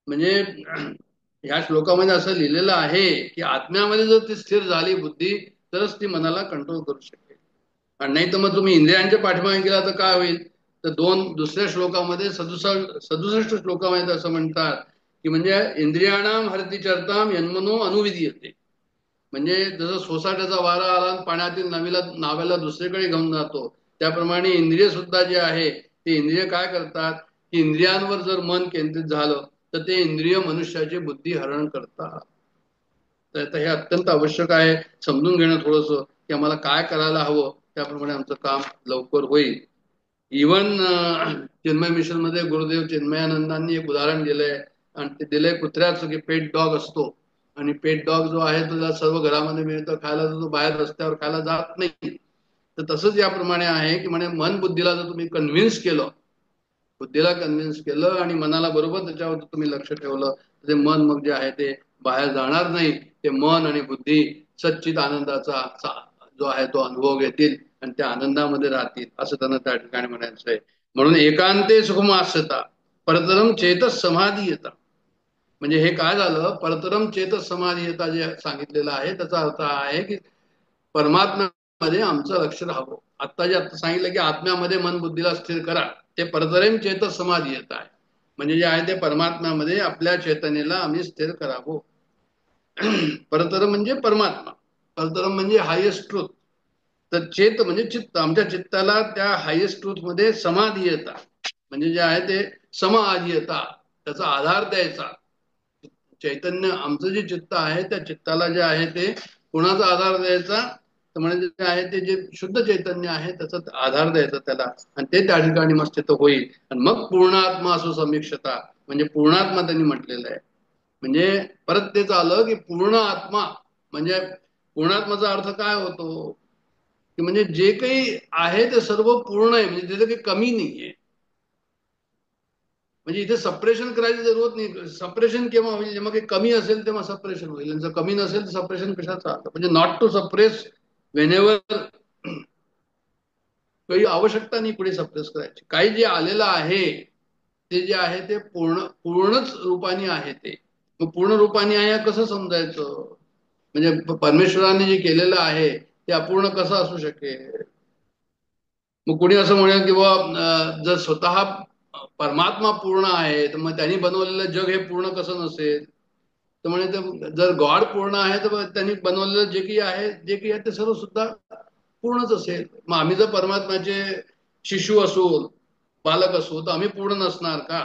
म्हणजे ह्या श्लोकामध्ये असं लिहिलेलं आहे की आत्म्यामध्ये जर ती स्थिर झाली बुद्धी तरच ती मनाला कंट्रोल करू शकेल. आणि नाही तर मग तुम्ही इंद्रियांच्या पाठीमागे गेला तर काय होईल, तर दुसऱ्या श्लोकामध्ये 67 श्लोकामध्ये असं म्हणतात की म्हणजे इंद्रियाणाम हरती चरताम यन्मनो अनुविधीयते, म्हणजे जसं सोसाट्याचा वारा आला आणि पाण्यातील नाव्याला दुसरीकडे घेऊन जातो, त्याप्रमाणे इंद्रिय सुद्धा जे आहे ते इंद्रिय काय करतात की इंद्रियांवर जर मन केंद्रित झालं तर ते इंद्रिय मनुष्याची बुद्धी हरण करतात. तर हे अत्यंत आवश्यक आहे समजून घेणं थोडंसं, की आम्हाला काय करायला हवं, त्याप्रमाणे आमचं काम लवकर होईल. इवन चिन्मय मिशन मध्ये गुरुदेव चिन्मयानंदांनी एक उदाहरण दिलंय आणि ते दिलंय कुत्र्याचं, की पेट डॉग असतो आणि पेट डॉग जो आहे तो त्याला सर्व घरामध्ये मिळतं खायला, तो बाहेर रस्त्यावर खायला जात नाही. तर तसंच याप्रमाणे आहे की म्हणे मन बुद्धीला जर तुम्ही कन्व्हिन्स केलं, बुद्धीला कन्व्हिन्स केलं आणि मनाला बरोबर त्याच्यावर तुम्ही लक्ष ठेवलं तर ते मन मग जे आहे ते बाहेर जाणार नाही. ते मन आणि बुद्धी सच्चित आनंदाचा जो आहे तो अनुभव घेतील आणि त्या आनंदामध्ये राहतील असं त्यांना त्या ठिकाणी म्हणायचं आहे. म्हणून एकांते सुखमास्यता परतरम चेतस समाधीयता, म्हणजे हे काय झालं, परतरम चेतस समाधीयता जे सांगितलेलं आहे त्याचा अर्थ आहे की परमात्म्यामध्ये आमचं लक्ष राहावं. आता जे आता सांगितलं की आत्म्यामध्ये मन बुद्धीला स्थिर करा, ते परतरेम चेतस समाधीयता आहे, म्हणजे जे आहे ते परमात्म्यामध्ये आपल्या चेतनेला आम्ही स्थिर करावं. परतर म्हणजे परमात्मा, परतरम म्हणजे हायेस्ट ट्रूथ, तर चेत म्हणजे चित्त, आमच्या चित्ताला त्या हायेस्ट ट्रूथ मध्ये समाधीयता, म्हणजे जे आहे ते समाधीयता, त्याचा आधार द्यायचा. चैतन्य आमचं जे चित्त आहे त्या चित्ताला जे आहे ते कोणाचा आधार द्यायचा, तर म्हणजे जे आहे ते जे शुद्ध चैतन्य आहे त्याचा आधार द्यायचा त्याला, आणि ते त्या ठिकाणी मग स्थित होईल. आणि मग पूर्णात्मा असो समीक्षता, म्हणजे पूर्णात्मा त्यांनी म्हटलेलं आहे. म्हणजे परत तेच आलं की पूर्ण आत्मा, म्हणजे पूर्णात्माचा अर्थ काय होतो की म्हणजे जे काही आहे ते सर्व पूर्ण आहे, म्हणजे तिथे काही कमी नाहीये. म्हणजे इथे सपरेशन करायची जरूरत नाही. सपरेशन केव्हा होईल, जेव्हा काही कमी असेल तेव्हा सपरेशन होईल, जर कमी नसेल तर सपरेशन कशाचं आलं, म्हणजे नॉट टू सप्रेस वेनेवर काही आवश्यकता नाही पुढे सप्रेस करायची. काही जे आलेलं आहे ते जे आहे ते पूर्णच रूपाने आहे. ते मग पूर्ण रूपाने आहे कसं समजायचं, म्हणजे परमेश्वराने जे केलेलं आहे ते अपूर्ण कसं असू शकेल. मग कोणी असं म्हणेल की बाबा जर स्वतः परमात्मा पूर्ण आहे तर मग त्यांनी बनवलेलं जग हे पूर्ण कसं नसेल. तर म्हणे जर गॉड पूर्ण आहे तर त्यांनी बनवलेलं जे काही आहे ते सर्व सुद्धा पूर्णच असेल. मग आम्ही जर परमात्म्याचे शिशु असू, बालक असू, तर आम्ही पूर्ण नसणार का?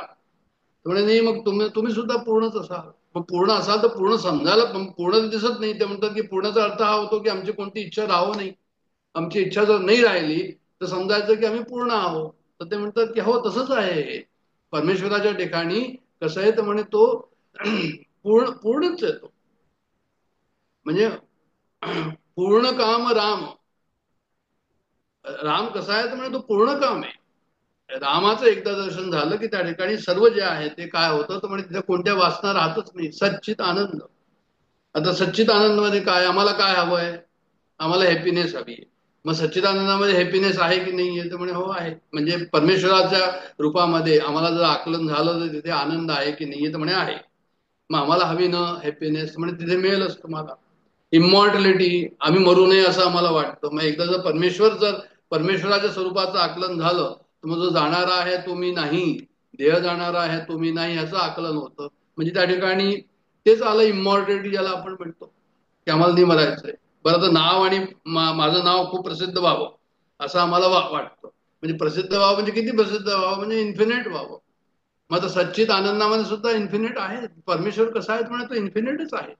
म्हणे नाही, मग तुम्ही सुद्धा पूर्णच असाल. मग पूर्ण असाल तर पूर्ण समजायला पूर्ण दिसत नाही. ते म्हणतात की पूर्णचा अर्थ हा होतो की आमची कोणती इच्छा राहो नाही. आमची इच्छा जर नाही राहिली तर समजायचं की आम्ही पूर्ण आहोत. तर ते म्हणतात की हो तसंच आहे परमेश्वराच्या ठिकाणी. कसं आहे तर म्हणे तो पूर्णच येतो. म्हणजे पूर्ण काम राम. राम कसा आहे तर म्हणे तो पूर्ण काम आहे. रामाचं एकदा दर्शन झालं की त्या ठिकाणी सर्व जे आहे ते काय होतं तर म्हणे तिथे कोणत्या वासना राहतच नाही. सच्चित आनंद. आता सच्चित आनंदमध्ये काय, आम्हाला काय हवंय? आम्हाला हॅपीनेस हवी आहे. मग सच्चिदानंदामध्ये हॅपीनेस आहे की नाही आहे तर म्हणे हो आहे. म्हणजे परमेश्वराच्या रूपामध्ये आम्हाला जर आकलन झालं तर तिथे आनंद आहे की नाही तर म्हणे आहे. मग आम्हाला हवी ना हॅपीनेस म्हणजे तिथे मिळेलच तुम्हाला. इमॉर्टॅलिटी, आम्ही मरू नये असं आम्हाला वाटतं. मग एकदा जर परमेश्वराच्या स्वरूपाचं आकलन झालं तर मग जो जाणारा आहे तो मी नाही, देह जाणारा आहे तो मी नाही याचं आकलन होतं. म्हणजे त्या ठिकाणी तेच आलं इमॉर्टॅलिटी, ज्याला आपण म्हणतो की आम्हाला नाही मरायचंय. बरं तर नाव आणि माझं नाव खूप प्रसिद्ध व्हावं असं आम्हाला वाटतं. म्हणजे प्रसिद्ध व्हावं म्हणजे किती प्रसिद्ध व्हावं म्हणजे इन्फिनिट व्हावं. मग आता सच्चित आनंदामध्ये सुद्धा इन्फिनिट आहे. परमेश्वर कसा आहे म्हणजे तो इन्फिनिटच आहे.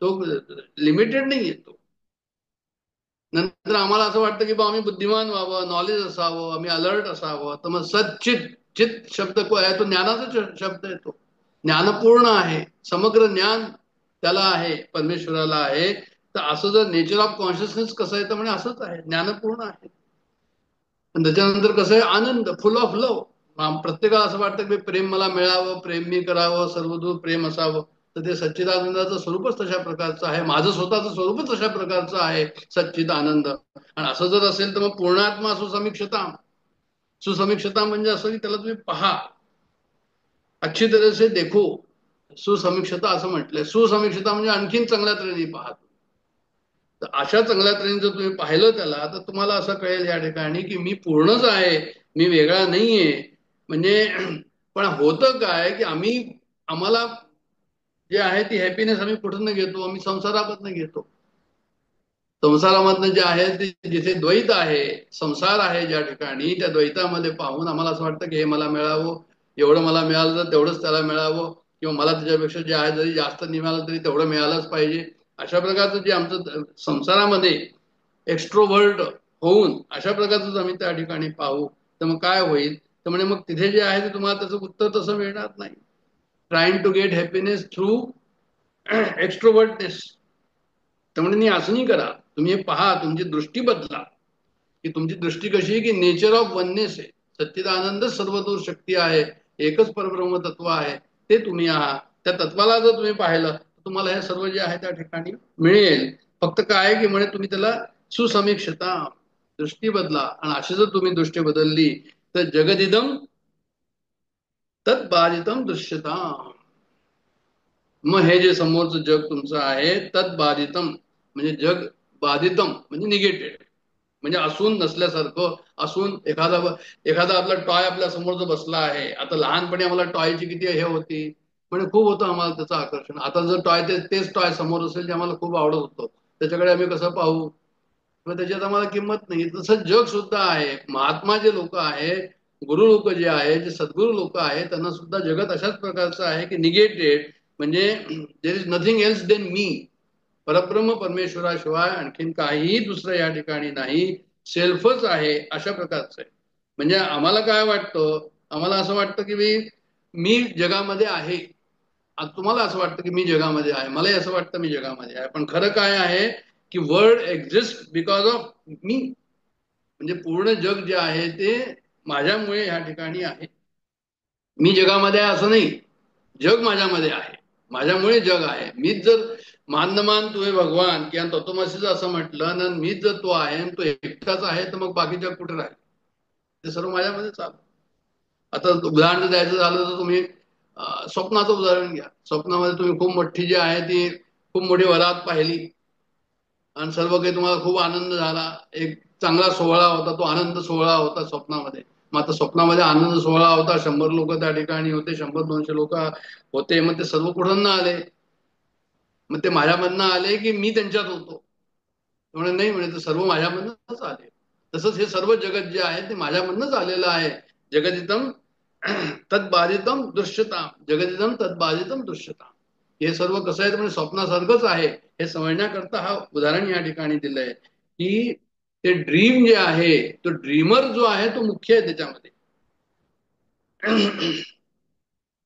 तो लिमिटेड नाही येतो. नंतर आम्हाला असं वाटतं की बा आम्ही बुद्धिमान व्हावं, नॉलेज असावं, आम्ही अलर्ट असावं. तर मग सच्चित, चित शब्द आहे तो ज्ञानाचा शब्द आहे. तो ज्ञानपूर्ण आहे. समग्र ज्ञान त्याला आहे, परमेश्वराला आहे. तर असं जर नेचर ऑफ कॉन्शियसनेस कसं आहे तर म्हणजे असंच आहे, ज्ञानपूर्ण आहे. आणि त्याच्यानंतर कसं आहे, आनंद, फुल ऑफ लव्ह. प्रत्येकाला असं वाटतं की प्रेम मला मिळावं, प्रेम मी करावं, सर्वदूर प्रेम असावं. तर ते सच्चिदानंदाचं स्वरूपच तशा प्रकारचं आहे. माझं स्वतःचं स्वरूपच तशा प्रकारचं आहे, सच्चिद आनंद. आणि असं जर असेल तर मग पूर्णात्मा सुसमीक्षता. सुसमीक्षता म्हणजे असं की त्याला तुम्ही पहा, अच्छी तरह से देखो. सुसमीक्षता असं म्हटलंय. सुसमीक्षता म्हणजे आणखीन चांगल्या तऱ्हेने पहा. तर अशा चांगल्या तऱ्हेने जर तुम्ही पाहिलं त्याला तर तुम्हाला असं कळेल या ठिकाणी की मी पूर्णच आहे, मी वेगळा नाहीये. म्हणजे पण होतं काय की आम्हाला जे आहे ती हॅपीनेस आम्ही कुठून घेतो? आम्ही संसारामधनं घेतो. संसारामधनं जे आहे ते जिथे द्वैत आहे, संसार आहे ज्या ठिकाणी, त्या द्वैतामध्ये पाहून आम्हाला असं वाटतं की हे मला मिळावं, एवढं मला मिळालं तर तेवढंच त्याला मिळावं, किंवा मला त्याच्यापेक्षा जे आहे जरी जास्त नाही मिळालं तरी तेवढं मिळालंच पाहिजे. अशा प्रकारचं जे आमचं संसारामध्ये एक्स्ट्रोव्हर्ट होऊन अशा प्रकारचं आम्ही त्या ठिकाणी पाहू तर मग काय होईल तर म्हणजे मग तिथे जे आहे ते तुम्हाला त्याचं उत्तर तसं मिळणार नाही. Trying to get happiness through extrovertness. त्यामुळे मी असं नाही करा. तुम्ही हे पहा, तुमची दृष्टी बदला. की तुमची दृष्टी कशी आहे की नेचर ऑफ वननेस आहे. सच्चिदानंद सर्वदूर शक्ती आहे, एकच परब्रह्म तत्व आहे, ते तुम्ही आहात. त्या तत्वाला जर तुम्ही पाहिलं तर तुम्हाला हे सर्व जे आहे त्या ठिकाणी मिळेल. फक्त काय की म्हणे तुम्ही त्याला सुसमीक्षता, दृष्टी बदला. आणि अशी जर तुम्ही दृष्टी बदलली तर जगदिदम तत्बाधितम दृश्यता. मग हे जे समोरचं जग तुमचं आहे तत्बाधितम म्हणजे जग, बाधितम म्हणजे निगेटेड, म्हणजे असून नसल्यासारखं. असून एखादा आपला टॉय आपल्या समोर जो बसला आहे. आता लहानपणी आम्हाला टॉयची किती हे होती, म्हणजे खूप होतं आम्हाला त्याचं आकर्षण. आता जर टॉय तेच टॉय समोर असेल जे आम्हाला खूप आवडत होतं, त्याच्याकडे आम्ही कसं पाहू? मग त्याच्यात आम्हाला किंमत नाही. तसं जग सुद्धा आहे. महात्मा जे लोक आहेत, गुरु लोक जे आहे, जे सद्गुरु लोक आहेत, त्यांना सुद्धा जगत अशाच प्रकारचं आहे की निगेटेड, म्हणजे there is nothing else than me. परब्रह्म परमेश्वराशिवाय आणखीन काहीही दुसरं या ठिकाणी नाही, सेल्फच आहे, अशा प्रकारचं आहे. म्हणजे आम्हाला काय वाटतं, आम्हाला असं वाटतं की मी जगामध्ये आहे. आता तुम्हाला असं वाटतं की मी जगामध्ये आहे, मलाही असं वाटतं मी जगामध्ये आहे. पण खरं काय आहे की world exist because of me. म्हणजे पूर्ण जग जे आहे ते माझ्यामुळे या ठिकाणी आहे. मी जगामध्ये आहे असं नाही, जग माझ्यामध्ये आहे, माझ्यामुळे जग आहे. मीच जर मानमान तुम्ही भगवान किंवा तत्वमसीच असं म्हटलं ना, मीच जर तो आहे तो एकटाच आहे तर मग बाकी जग कुठे राहील? ते सर्व माझ्यामध्ये चालू. आता उदाहरण द्यायचं झालं तर तुम्ही स्वप्नाचं उदाहरण घ्या. स्वप्नामध्ये तुम्ही खूप मोठी जी आहे ती खूप मोठी वरात पाहिली आणि सर्व काही तुम्हाला खूप आनंद झाला. एक चांगला सोहळा होता, तो आनंद सोहळा होता स्वप्नामध्ये. मग आता स्वप्नामध्ये आनंद सोहळा होता, 100 लोक त्या ठिकाणी होते, 100-200 लोक होते. मग ते सर्व कुठून आले? मग ते माझ्यामधनं आले की मी त्यांच्यात होतो? म्हणे नाही, म्हणे सर्व माझ्यामधनच आले. तसंच हे सर्व जगत जे आहे ते माझ्यामधनच आलेलं आहे. जगदितम तद्बाधितम दृश्यताम, जगदितम तद्बाधितम दृश्यताम. हे सर्व कसं आहे म्हणजे स्वप्नासारखंच आहे हे समजण्याकरता हा उदाहरण या ठिकाणी दिलंय की ते ड्रीम जे आहे तो ड्रीमर जो आहे तो मुख्य आहे त्याच्यामध्ये.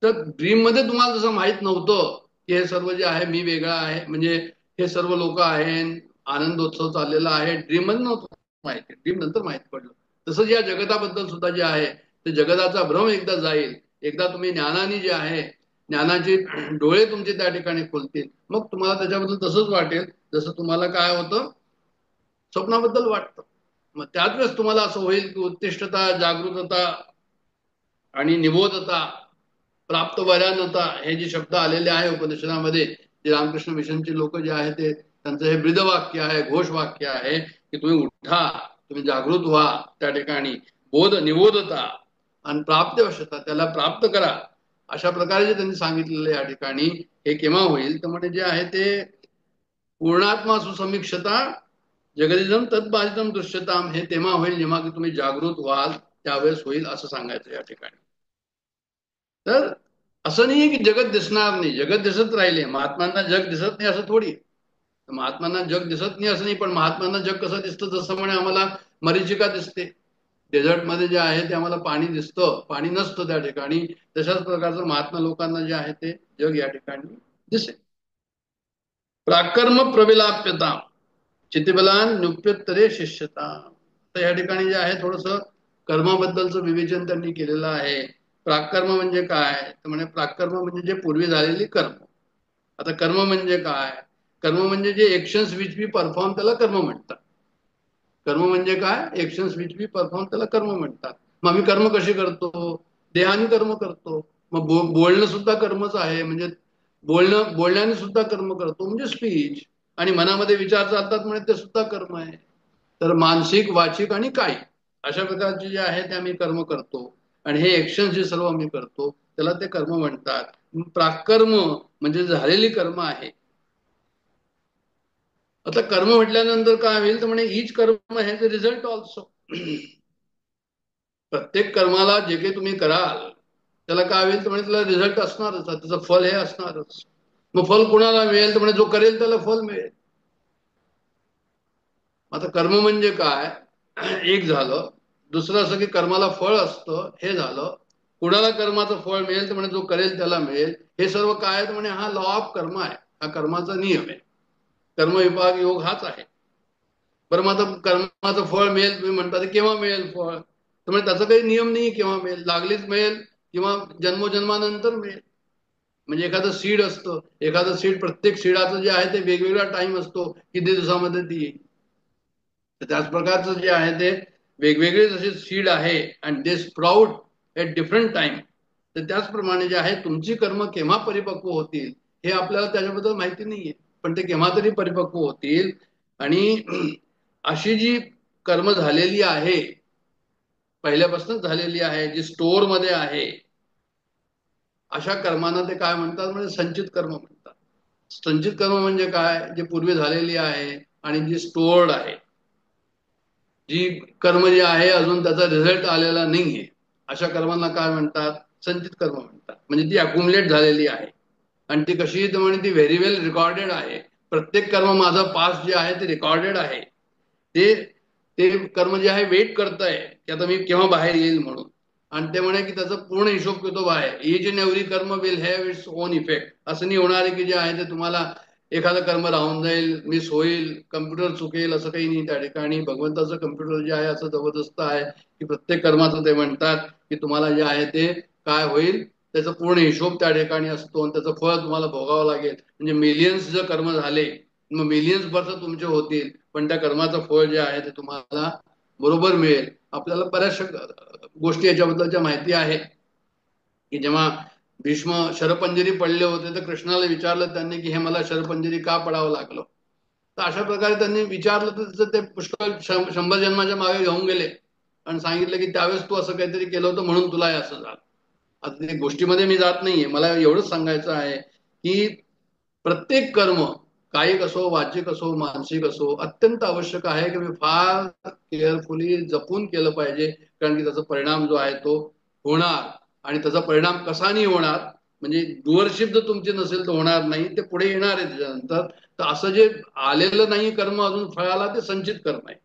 तर ड्रीम मध्ये तुम्हाला जसं माहित नव्हतं की हे सर्व जे आहे मी वेगळा आहे, म्हणजे हे सर्व लोक आहेत, आनंदोत्सव चाललेला आहे, ड्रीम मध्ये नव्हतं माहिती, ड्रीम नंतर माहित पडलं. तसंच या जगताबद्दल सुद्धा जे आहे ते जगताचा भ्रम एकदा जाईल, एकदा तुम्ही ज्ञानाने जे आहे ज्ञानाचे डोळे तुमचे त्या ठिकाणी खुलतील, मग तुम्हाला त्याच्याबद्दल तसंच वाटेल जसं तुम्हाला काय होतं स्वप्नाबद्दल वाटतं. मग त्याच वेळेस तुम्हाला असं होईल की उत्तिष्ठता, जागृतता आणि निबोधता, प्राप्त वऱ्यानता हे जे शब्द आलेले आहे उपनिषदामध्ये, जे रामकृष्ण मिशनचे लोक जे आहे ते त्यांचं हे ब्रीदवाक्य आहे, घोषवाक्य आहे की तुम्ही उठा, तुम्ही जागृत व्हा त्या ठिकाणी, बोध निबोधता आणि प्राप्तवशता, त्याला प्राप्त करा. अशा प्रकारे जे त्यांनी सांगितलेलं या ठिकाणी हे केव्हा होईल तर म्हणजे जे आहे ते पूर्णात्मा सुसमीक्षता जगदिदम तद्बाधितम दृश्यताम, हे तेव्हा होईल जेव्हा की तुम्ही जागृत व्हाल त्यावेळेस होईल असं सांगायचं या ठिकाणी. तर असं नाहीये की जगत दिसणार नाही, जगत दिसत राहिले, महात्मांना जग दिसत नाही असं थोडी. महात्मांना जग दिसत नाही असं नाही, पण महात्मांना जग कसं दिसतं, जसं म्हणे आम्हाला मरीचिका दिसते, डेझर्ट मध्ये जे आहे ते आम्हाला पाणी दिसतं, पाणी नसतं त्या ठिकाणी, तशाच प्रकारचं महात्मा लोकांना जे आहे ते जग या ठिकाणी दिसेल. प्राकर्म प्रविलाप्यता चितिबलान नुप्योत्तरे शिष्यता. तर या ठिकाणी जे आहे थोडस कर्माबद्दलचं विवेचन त्यांनी केलेलं आहे. प्राकर्म म्हणजे काय तर म्हणे प्राकर्म म्हणजे जे पूर्वी झालेली कर्म. आता कर्म म्हणजे काय, कर्म म्हणजे जे एक्शन्स विच वी परफॉर्म त्याला कर्म म्हणतात. कर्म म्हणजे काय, एक्शन्स विच वी परफॉर्म त्याला कर्म म्हणतात. मग आम्ही कर्म कशी करतो, देहाने कर्म करतो. मग बोलणं सुद्धा कर्मच आहे, म्हणजे बोलण्याने सुद्धा कर्म करतो म्हणजे स्पीच, आणि मनामध्ये विचार चालतात म्हणजे ते सुद्धा कर्म आहे. तर मानसिक, वाचिक आणि कायिक अशा प्रकारचे जे आहे ते आम्ही कर्म करतो, आणि हे एक्शन जे सर्व आम्ही करतो त्याला ते कर्म म्हणतात. प्राकर्म म्हणजे झालेली कर्म आहे. आता कर्म म्हटल्यानंतर काय होईल तर म्हणे ईच कर्म हॅज अ रिझल्ट ऑल्सो. प्रत्येक कर्माला जे काही तुम्ही कराल त्याला काय होईल तर म्हणे त्याला रिझल्ट असणारच, त्याचं फल हे असणारच. मग फल कुणाला मिळेल तर म्हणजे जो करेल त्याला फल मिळेल. आता कर्म म्हणजे काय एक झालं, दुसरं असं की कर्माला फळ असतं हे झालं. कुणाला कर्माचं फळ मिळेल तर म्हणजे जो करेल त्याला मिळेल. हे सर्व काय तर म्हणे हा लॉ ऑफ कर्म आहे, हा कर्माचा नियम आहे. कर्म विभाग योग हाच आहे. बरं मग आता कर्माचं फळ मिळेल तुम्ही म्हणता केव्हा मिळेल फळ तर म्हणजे त्याचा काही नियम नाही केव्हा मिळेल, लागलीच मिळेल किंवा जन्मोजन्मानंतर मिळेल. म्हणजे एखादं सीड असतं, एखादं सीड, प्रत्येक सीडाचं जे आहे ते वेगवेगळा टाइम असतो किती दिवसामध्ये ती येईल. तर त्याच प्रकारचं जे आहे ते वेगवेगळे जसे सीड आहे and they sprout at different time. तर त्याचप्रमाणे जे आहे तुमची कर्म केव्हा परिपक्व होतील हे आपल्याला त्याच्याबद्दल माहिती नाहीये, पण ते केव्हा तरी परिपक्व होतील. आणि अशी जी कर्म झालेली आहे, पहिल्यापासूनच झालेली आहे, जी स्टोअर मध्ये आहे, अशा कर्मांना ते काय म्हणतात म्हणजे संचित कर्म म्हणतात. संचित कर्म म्हणजे काय, जे पूर्वी झालेली आहे आणि जी स्टोअर्ड आहे, जी कर्म जी आहे अजून त्याचा रिझल्ट आलेला नाहीये, अशा कर्मांना काय म्हणतात, संचित कर्म म्हणतात. म्हणजे ती अक्युमुलेट झालेली आहे आणि ती कशी तर म्हणजे ती व्हेरी वेल रेकॉर्डेड आहे. प्रत्येक कर्म माझं पास्ट जे आहे ते रेकॉर्डेड आहे. ते ते कर्म जे आहे वेट करतंय की आता मी केव्हा बाहेर येईल म्हणून, आणि ते म्हणे की त्याचा पूर्ण हिशोब किताब आहे. इच अँड एव्हरी कर्म will have its own effect. असं नाही होणार आहे की जे आहे ते तुम्हाला एखादं कर्म राहून जाईल, मिस होईल, कम्प्युटर चुकेल, असं काही नाही त्या ठिकाणी. भगवंताचं कम्प्युटर जे आहे असं जबरदस्त आहे की प्रत्येक कर्माचं ते म्हणतात की तुम्हाला जे आहे ते काय होईल त्याचा पूर्ण हिशोब त्या ठिकाणी असतो आणि त्याचं फळ तुम्हाला भोगावं लागेल. म्हणजे मिलियन्स जर कर्म झाले मग मिलियन्स वर्ष तुमचे होतील, पण त्या कर्माचं फळ जे आहे ते तुम्हाला बरोबर मिळेल. आपल्याला बऱ्याचशा गोष्टी याच्याबद्दलच्या माहिती आहे की जेव्हा भीष्म शरपंजरी पडले होते तर कृष्णाला विचारलं त्यांनी की हे मला शरपंजरी का पडावं लागलं. तर अशा प्रकारे त्यांनी विचारलं तर ते पुष्कळ 100 जन्माच्या मागे घेऊन गेले आणि सांगितलं की त्यावेळेस तू असं काहीतरी केलं होतं म्हणून तुला असं झालं. आता ते गोष्टीमध्ये मी जात नाहीये, मला एवढंच सांगायचं आहे की प्रत्येक कर्म कायिक असो, वाचिक असो, मानसिक असो, अत्यंत आवश्यक आहे की मी फार केअरफुली जपून केलं पाहिजे. कारण की त्याचा परिणाम जो आहे तो होणार. आणि त्याचा परिणाम कसा नाही होणार, म्हणजे डुअरशिप जर तुमची नसेल तर होणार नाही, ते पुढे येणार आहे त्याच्यानंतर. तर असं जे आलेलं नाही कर्म अजून फळाला, ते संचित कर्म आहे.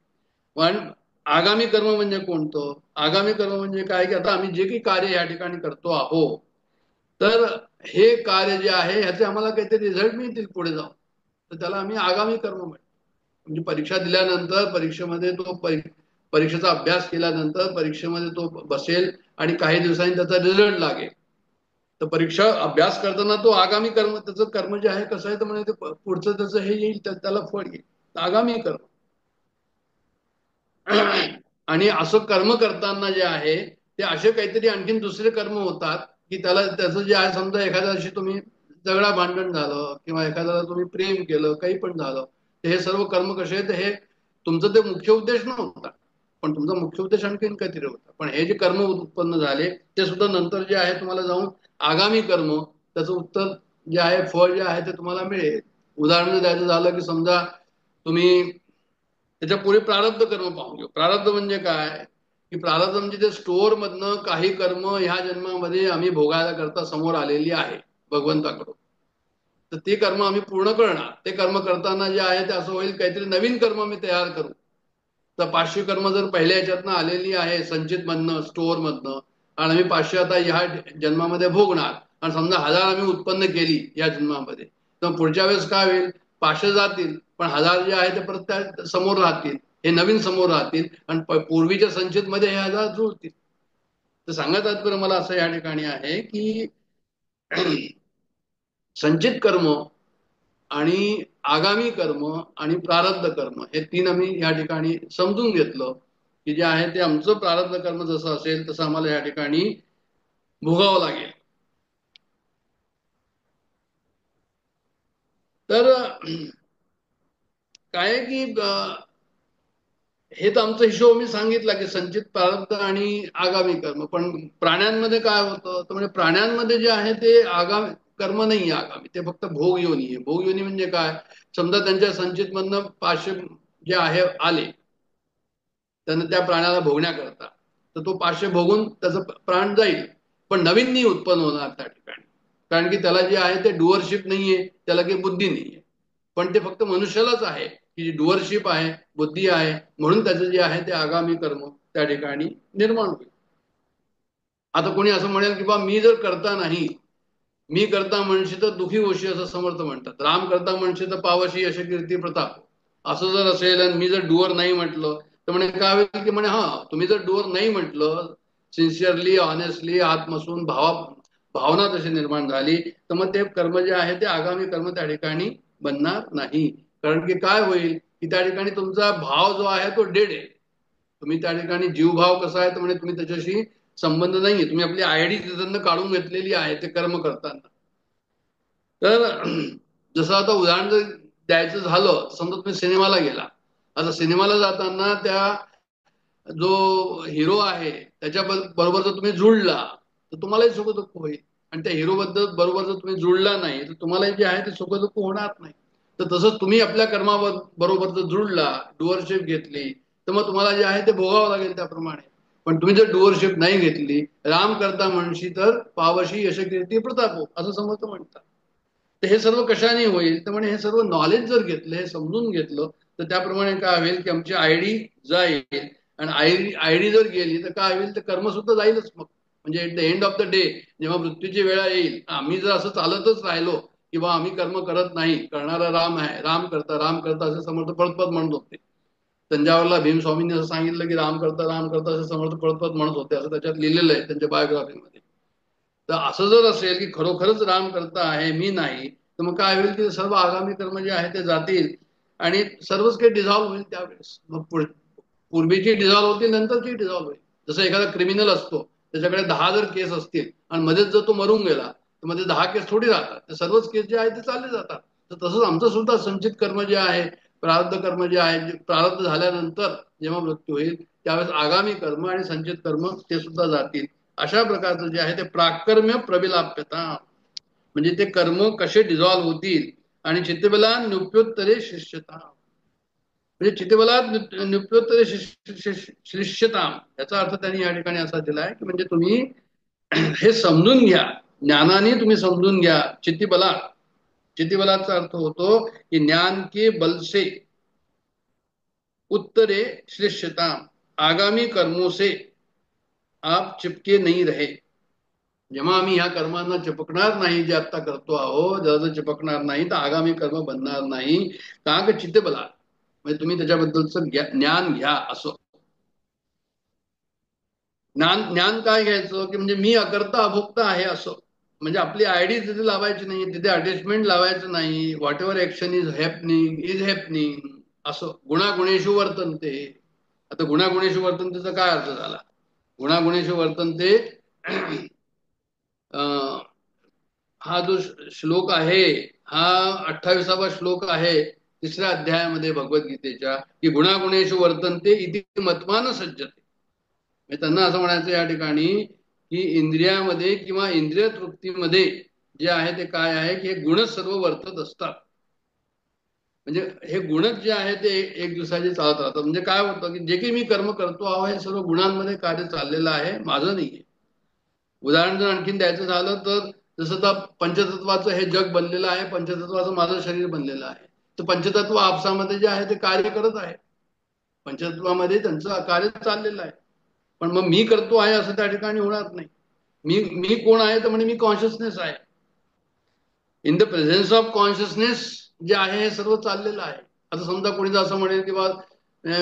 पण आगामी कर्म म्हणजे कोणतं? आगामी कर्म म्हणजे काय, की आता आम्ही जे काही कार्य या ठिकाणी करतो आहोत, तर हे कार्य जे आहे ह्याचे आम्हाला काहीतरी रिझल्ट मिळतील पुढे जाऊन, तर त्याला आम्ही आगामी कर्म म्हणतो. म्हणजे परीक्षा दिल्यानंतर परीक्षेमध्ये तो परीक्षेचा अभ्यास केल्यानंतर परीक्षेमध्ये तो बसेल आणि काही दिवसांनी त्याचा रिझल्ट लागेल, तर परीक्षा अभ्यास करताना तो आगामी कर्म, त्याचं कर्म जे आहे कसं आहे तर म्हणजे ते पुढचं त्याचं हे येईल, त्याला फळ येईल, आगामी कर्म. आणि असं कर्म करताना जे आहे ते असे काहीतरी आणखीन दुसरे कर्म होतात की त्याला त्याचं जे आहे, समजा एखाद्याशी तुम्ही झगडा भांडण झालं किंवा एखाद्याला तुम्ही प्रेम केलं, काही पण झालं, तर हे सर्व कर्म कसे आहेत, हे तुमचं ते मुख्य उद्देश नव्हता, पण तुमचा मुख्य उद्देश आणखीन काहीतरी होता. पण हे जे कर्म उत्पन्न झाले ते सुद्धा नंतर जे आहे तुम्हाला जाऊन आगामी कर्म, त्याचं उत्तर जे आहे, फळ जे आहे ते तुम्हाला मिळेल. उदाहरण द्यायचं झालं की समजा तुम्ही त्याच्या पुढे प्रारब्ध कर्म पाहून घेऊ. प्रारब्ध म्हणजे काय, की प्रारब्ध म्हणजे ते स्टोअर मधनं काही कर्म ह्या जन्मामध्ये आम्ही भोगायला करता समोर आलेली आहे भगवंताकडून, तर ते कर्म आम्ही पूर्ण करणार. ते कर्म करताना जे आहे ते असं होईल, काहीतरी नवीन कर्म मी तयार करू. तर 500 कर्म जर पहिल्या ह्याच्यातनं आलेली आहे संचित मधनं, स्टोअर मधनं, आणि आम्ही 500 आता ह्या जन्मामध्ये भोगणार, आणि समजा 1000 आम्ही उत्पन्न केली या जन्मामध्ये, तर पुढच्या वेळेस काय होईल, 500 जातील पण 1000 जे आहे ते परत समोर राहतील, हे नवीन समोर राहतील, आणि पूर्वीच्या संचित मध्ये हे 1000 जुळतील. तर सांगत तात्पर्य मला असं या ठिकाणी आहे की संचित कर्म आणि आगामी कर्म आणि प्रारब्ध कर्म हे तीन आम्ही या ठिकाणी समजून घेतलं, की जे आहे ते आमचं प्रारब्ध कर्म जसं असेल तसं आम्हाला या ठिकाणी भोगावं लागेल. तर काय की हे तर आमचा हिशोब मी सांगितला की संचित, प्रारब्ध आणि आगामी कर्म. पण प्राण्यांमध्ये काय होतं, तर म्हणजे प्राण्यांमध्ये जे आहे ते आगामी कर्म नाही, आगामी ते फक्त भोग योनी आहे. भोग योनी म्हणजे काय, समजा त्यांच्या संचित मधनं 500 जे आहे आले, त्यांना त्या प्राण्याला भोगण्याकरता, तर तो 500 भोगून त्याचं प्राण जाईल, पण नवीन नाही उत्पन्न होणार त्या ठिकाणी. कारण की त्याला जे आहे ते डुअरशिप नाहीये, त्याला काही बुद्धी नाहीये. पण ते फक्त मनुष्यालाच आहे की जी डुअरशिप आहे, बुद्धी आहे, म्हणून त्याचं जे आहे ते आगामी कर्म त्या ठिकाणी निर्माण होईल. आता कोणी असं म्हणेल की बा मी जर करता नाही, मी करता म्हणशी तर दुखी होशी, असं समर्थ म्हणतात. राम करता म्हणशी तर पावशी यश कीर्ती प्रताप. असं जर असेल आणि मी जर डुअर नाही म्हटलं, तर म्हणे काय होईल की म्हणे हा, तुम्ही जर डुअर नाही म्हटलं, सिन्सिअरली ऑनेस्टली आत्मसून भावना तशी निर्माण झाली, तर मग ते कर्म जे आहे ते आगामी कर्म त्या ठिकाणी बनणार नाही. कारण की काय होईल की त्या ठिकाणी तुमचा भाव जो आहे तो डेड आहे. तुम्ही त्या ठिकाणी जीवभाव कसा आहे तर म्हणजे तुम्ही त्याच्याशी संबंध नाहीये, तुम्ही आपली आयडी तिथं काढून घेतलेली आहे ते कर्म करताना. तर जसं आता उदाहरण जर द्यायचं झालं, समजा तुम्ही सिनेमाला गेला, आता सिनेमाला जाताना त्या जो हिरो आहे त्याच्या बरोबर जर तुम्ही जुळला तर तुम्हालाही सुख दुःख होईल, आणि त्या हिरो बरोबर जर तुम्ही जुळला नाही तर तुम्हाला जे आहे ते सुख दुःख होणार नाही. तर तसंच तुम्ही आपल्या कर्माबरोबर जर जुळला, डुअरशिप घेतली, तर मग तुम्हाला जे आहे ते भोगावं लागेल त्याप्रमाणे. पण तुम्ही जर डुअरशिप नाही घेतली, राम करता म्हणशी तर पावशी यश कीर्ती प्रताप हो, असं समर्थ म्हणतात. तर हे सर्व कशाने होईल तर म्हणे हे सर्व नॉलेज जर घेतलं, हे समजून घेतलं, तर त्याप्रमाणे काय होईल की आमची आयडी जाईल, आणि आयडी जर गेली तर काय होईल, तर कर्म सुद्धा जाईलच. मग म्हणजे at the end of the day जेव्हा मृत्यूची वेळा येईल, आम्ही जर असं चालतच राहिलो किंवा आम्ही कर्म करत नाही, करणारा राम आहे, राम करता असे समर्थ पळतपत म्हणत होते. तंजावरला भीमस्वामींनी असं सांगितलं की राम करता असे समर्थ पळतपत म्हणत होते, असं त्याच्यात लिहिलेलं आहे त्यांच्या बायोग्राफीमध्ये. तर असं जर असेल की खरोखरच राम करता आहे, मी नाही, तर मग काय होईल की सर्व आगामी कर्म जे आहे ते जातील आणि सर्वच काही डिझॉल्व्ह होईल त्यावेळेस. मग पूर्वीची डिझॉल्व्ह होती, नंतरची डिझॉल्व्ह होईल. जसं एखादा क्रिमिनल असतो, त्याच्याकडे 10 जर केस असतील आणि मध्येच जर तो मरून गेला, तर मध्ये 10 केस थोडी राहतात, ते सर्वच केस जे आहे ते चालले जातात. तर तसंच आमचं सुद्धा संचित कर्म जे आहे, प्रारब्ध कर्म जे आहे, प्रारब्ध झाल्यानंतर जेव्हा मृत्यू होईल त्यावेळेस आगामी कर्म आणि संचित कर्म ते सुद्धा जातील. अशा प्रकारचं जे आहे ते प्राकर्म्य प्रविलाप्यता, म्हणजे ते कर्म कसे डिझॉल्व्ह होतील आणि चित्तबलात् नुप्योत्तरे शिष्यता, म्हणजे चित्तबलात् नुप्योत्तरे शिष्यताम याचा अर्थ त्यांनी या ठिकाणी असा दिलाय की म्हणजे तुम्ही हे समजून घ्या, ज्ञानाने तुम्ही समजून घ्या. चित्तबलाचा अर्थ होतो की ज्ञान के बल से उत्तरे श्लिष्यता, आगामी कर्मों से आप चिपके नहीं रहे. जेव्हा आम्ही ह्या कर्मांना चिपकणार नाही, जे आता करतो आहोत जर चिपकणार नाही तर आगामी कर्म बनणार नाही. का की चित्तबला म्हणजे तुम्ही त्याच्याबद्दलचं ज्ञान घ्या. असं ज्ञान काय घ्यायचं की म्हणजे मी अकर्ता अभोक्ता आहे असं, म्हणजे आपली आयडी तिथे लावायची नाही, तिथे अटॅचमेंट लावायचं नाही. What ever action is happening असं. गुणागुणेषु वर्तनते. आता गुणागुणेषु वर्तनतेचा काय अर्थ झाला? गुणागुणेषु वर्तनते हा जो श्लोक आहे हा 28वा श्लोक आहे 3ऱ्या अध्यायामध्ये भगवद्गीतेच्या, की गुणागुणेषु वर्तनते इति मत्वान सज्जते. त्यांना असं म्हणायचं या ठिकाणी की इंद्रियामध्ये किंवा इंद्रिय तृप्तीमध्ये जे आहे ते काय आहे की हे गुणच सर्व वर्तत असतात. म्हणजे हे गुणच जे आहे ते एक दिवसाचे चालत राहतात. म्हणजे काय होतं की जे काही मी कर्म करतो आहो हे सर्व गुणांमध्ये कार्य चाललेलं आहे, माझं नाहीये. उदाहरण जर आणखीन द्यायचं झालं तर जसं तर पंचतत्वाचं हे जग बनलेलं आहे, पंचतत्वाचं माझं शरीर बनलेलं आहे. तर पंचतत्व आपसामध्ये जे आहे ते कार्य करत आहे, पंचतत्वामध्ये त्यांचं कार्य चाललेलं आहे. पण मग मी करतो आहे असं त्या ठिकाणी होणार नाही. मी कोण आहे तर म्हणजे मी कॉन्शियसनेस आहे. In the presence of consciousness जे आहे हे सर्व चाललेलं आहे. आता समजा कोणी असं म्हणेल की बा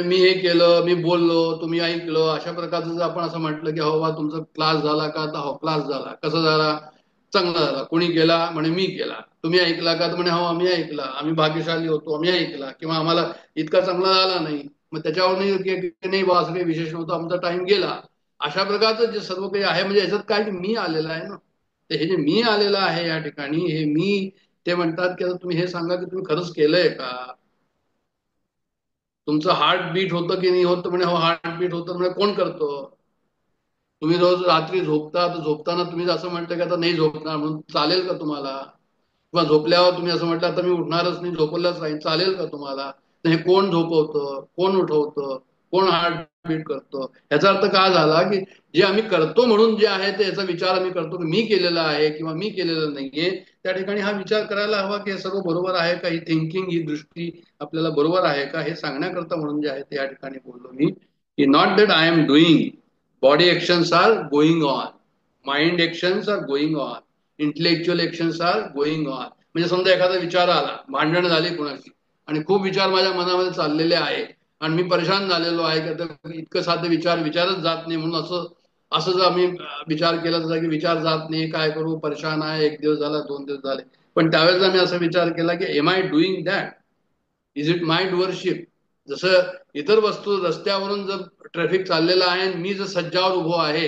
मी हे केलं, मी बोललो, तुम्ही ऐकलं, अशा प्रकारचं जर आपण असं म्हटलं की हो बा तुमचा क्लास झाला का, तर हो क्लास झाला. कसा झाला? चांगला झाला. कोणी केला? म्हणे मी केला. तुम्ही ऐकला का? तर म्हणे हो आम्ही ऐकला, आम्ही भाग्यशाली होतो, आम्ही ऐकला. किंवा आम्हाला इतका चांगला झाला नाही, मग त्याच्यावर नाही बा असं काही विशेष नव्हतं, आमचा टाइम गेला. अशा प्रकारचं जे सर्व काही आहे म्हणजे याच्यात काय की मी आलेला आहे ना. तर हे जे मी आलेलं आहे या ठिकाणी हे मी, ते म्हणतात की तुम्ही हे सांगा की तुम्ही खरंच केलंय का? तुमचं हार्ट बीट होतं की नाही होत? म्हणे हो हार्ट बीट होतं. म्हणजे कोण करतो? तुम्ही रोज रात्री झोपता, तर झोपताना तुम्ही असं म्हणता की आता नाही झोपणार म्हणून चालेल का तुम्हाला? किंवा झोपल्यावर तुम्ही असं म्हटलं आता मी उठणारच नाही, झोपलंच राहील, चालेल का तुम्हाला? तर हे कोण झोपवतं, कोण उठवतं, कोण हार्ट बीट करतं? याचा अर्थ काय झाला की जे आम्ही करतो म्हणून जे आहे ते याचा विचार आम्ही करतो की मी केलेला आहे किंवा मी केलेलं नाहीये. त्या ठिकाणी हा विचार करायला हवा की हे सर्व बरोबर आहे का, ही थिंकिंग, ही दृष्टी आपल्याला बरोबर आहे का, हे सांगण्याकरता म्हणून जे आहे ते या ठिकाणी बोललो मी की not that I am doing, body actions are going on, mind actions are going on, intellectual actions are going on. म्हणजे समजा एखादा विचार आला, भांडण झाली कोणाची आणि खूप विचार माझ्या मनामध्ये चाललेले आहे आणि मी परेशान झालेलो आहे की इतकं साधे विचारच जात नाही, म्हणून असं जर आम्ही विचार केला तर की विचार जात नाही, काय करू, परेशान आहे, 1 दिवस झाला, 2 दिवस झाले. पण त्यावेळेस आम्ही असा विचार केला की am I doing that, is it my doership? जसं इतर वस्तू रस्त्यावरून जर ट्रॅफिक चाललेलं आहे आणि मी जर सज्जावर उभो आहे,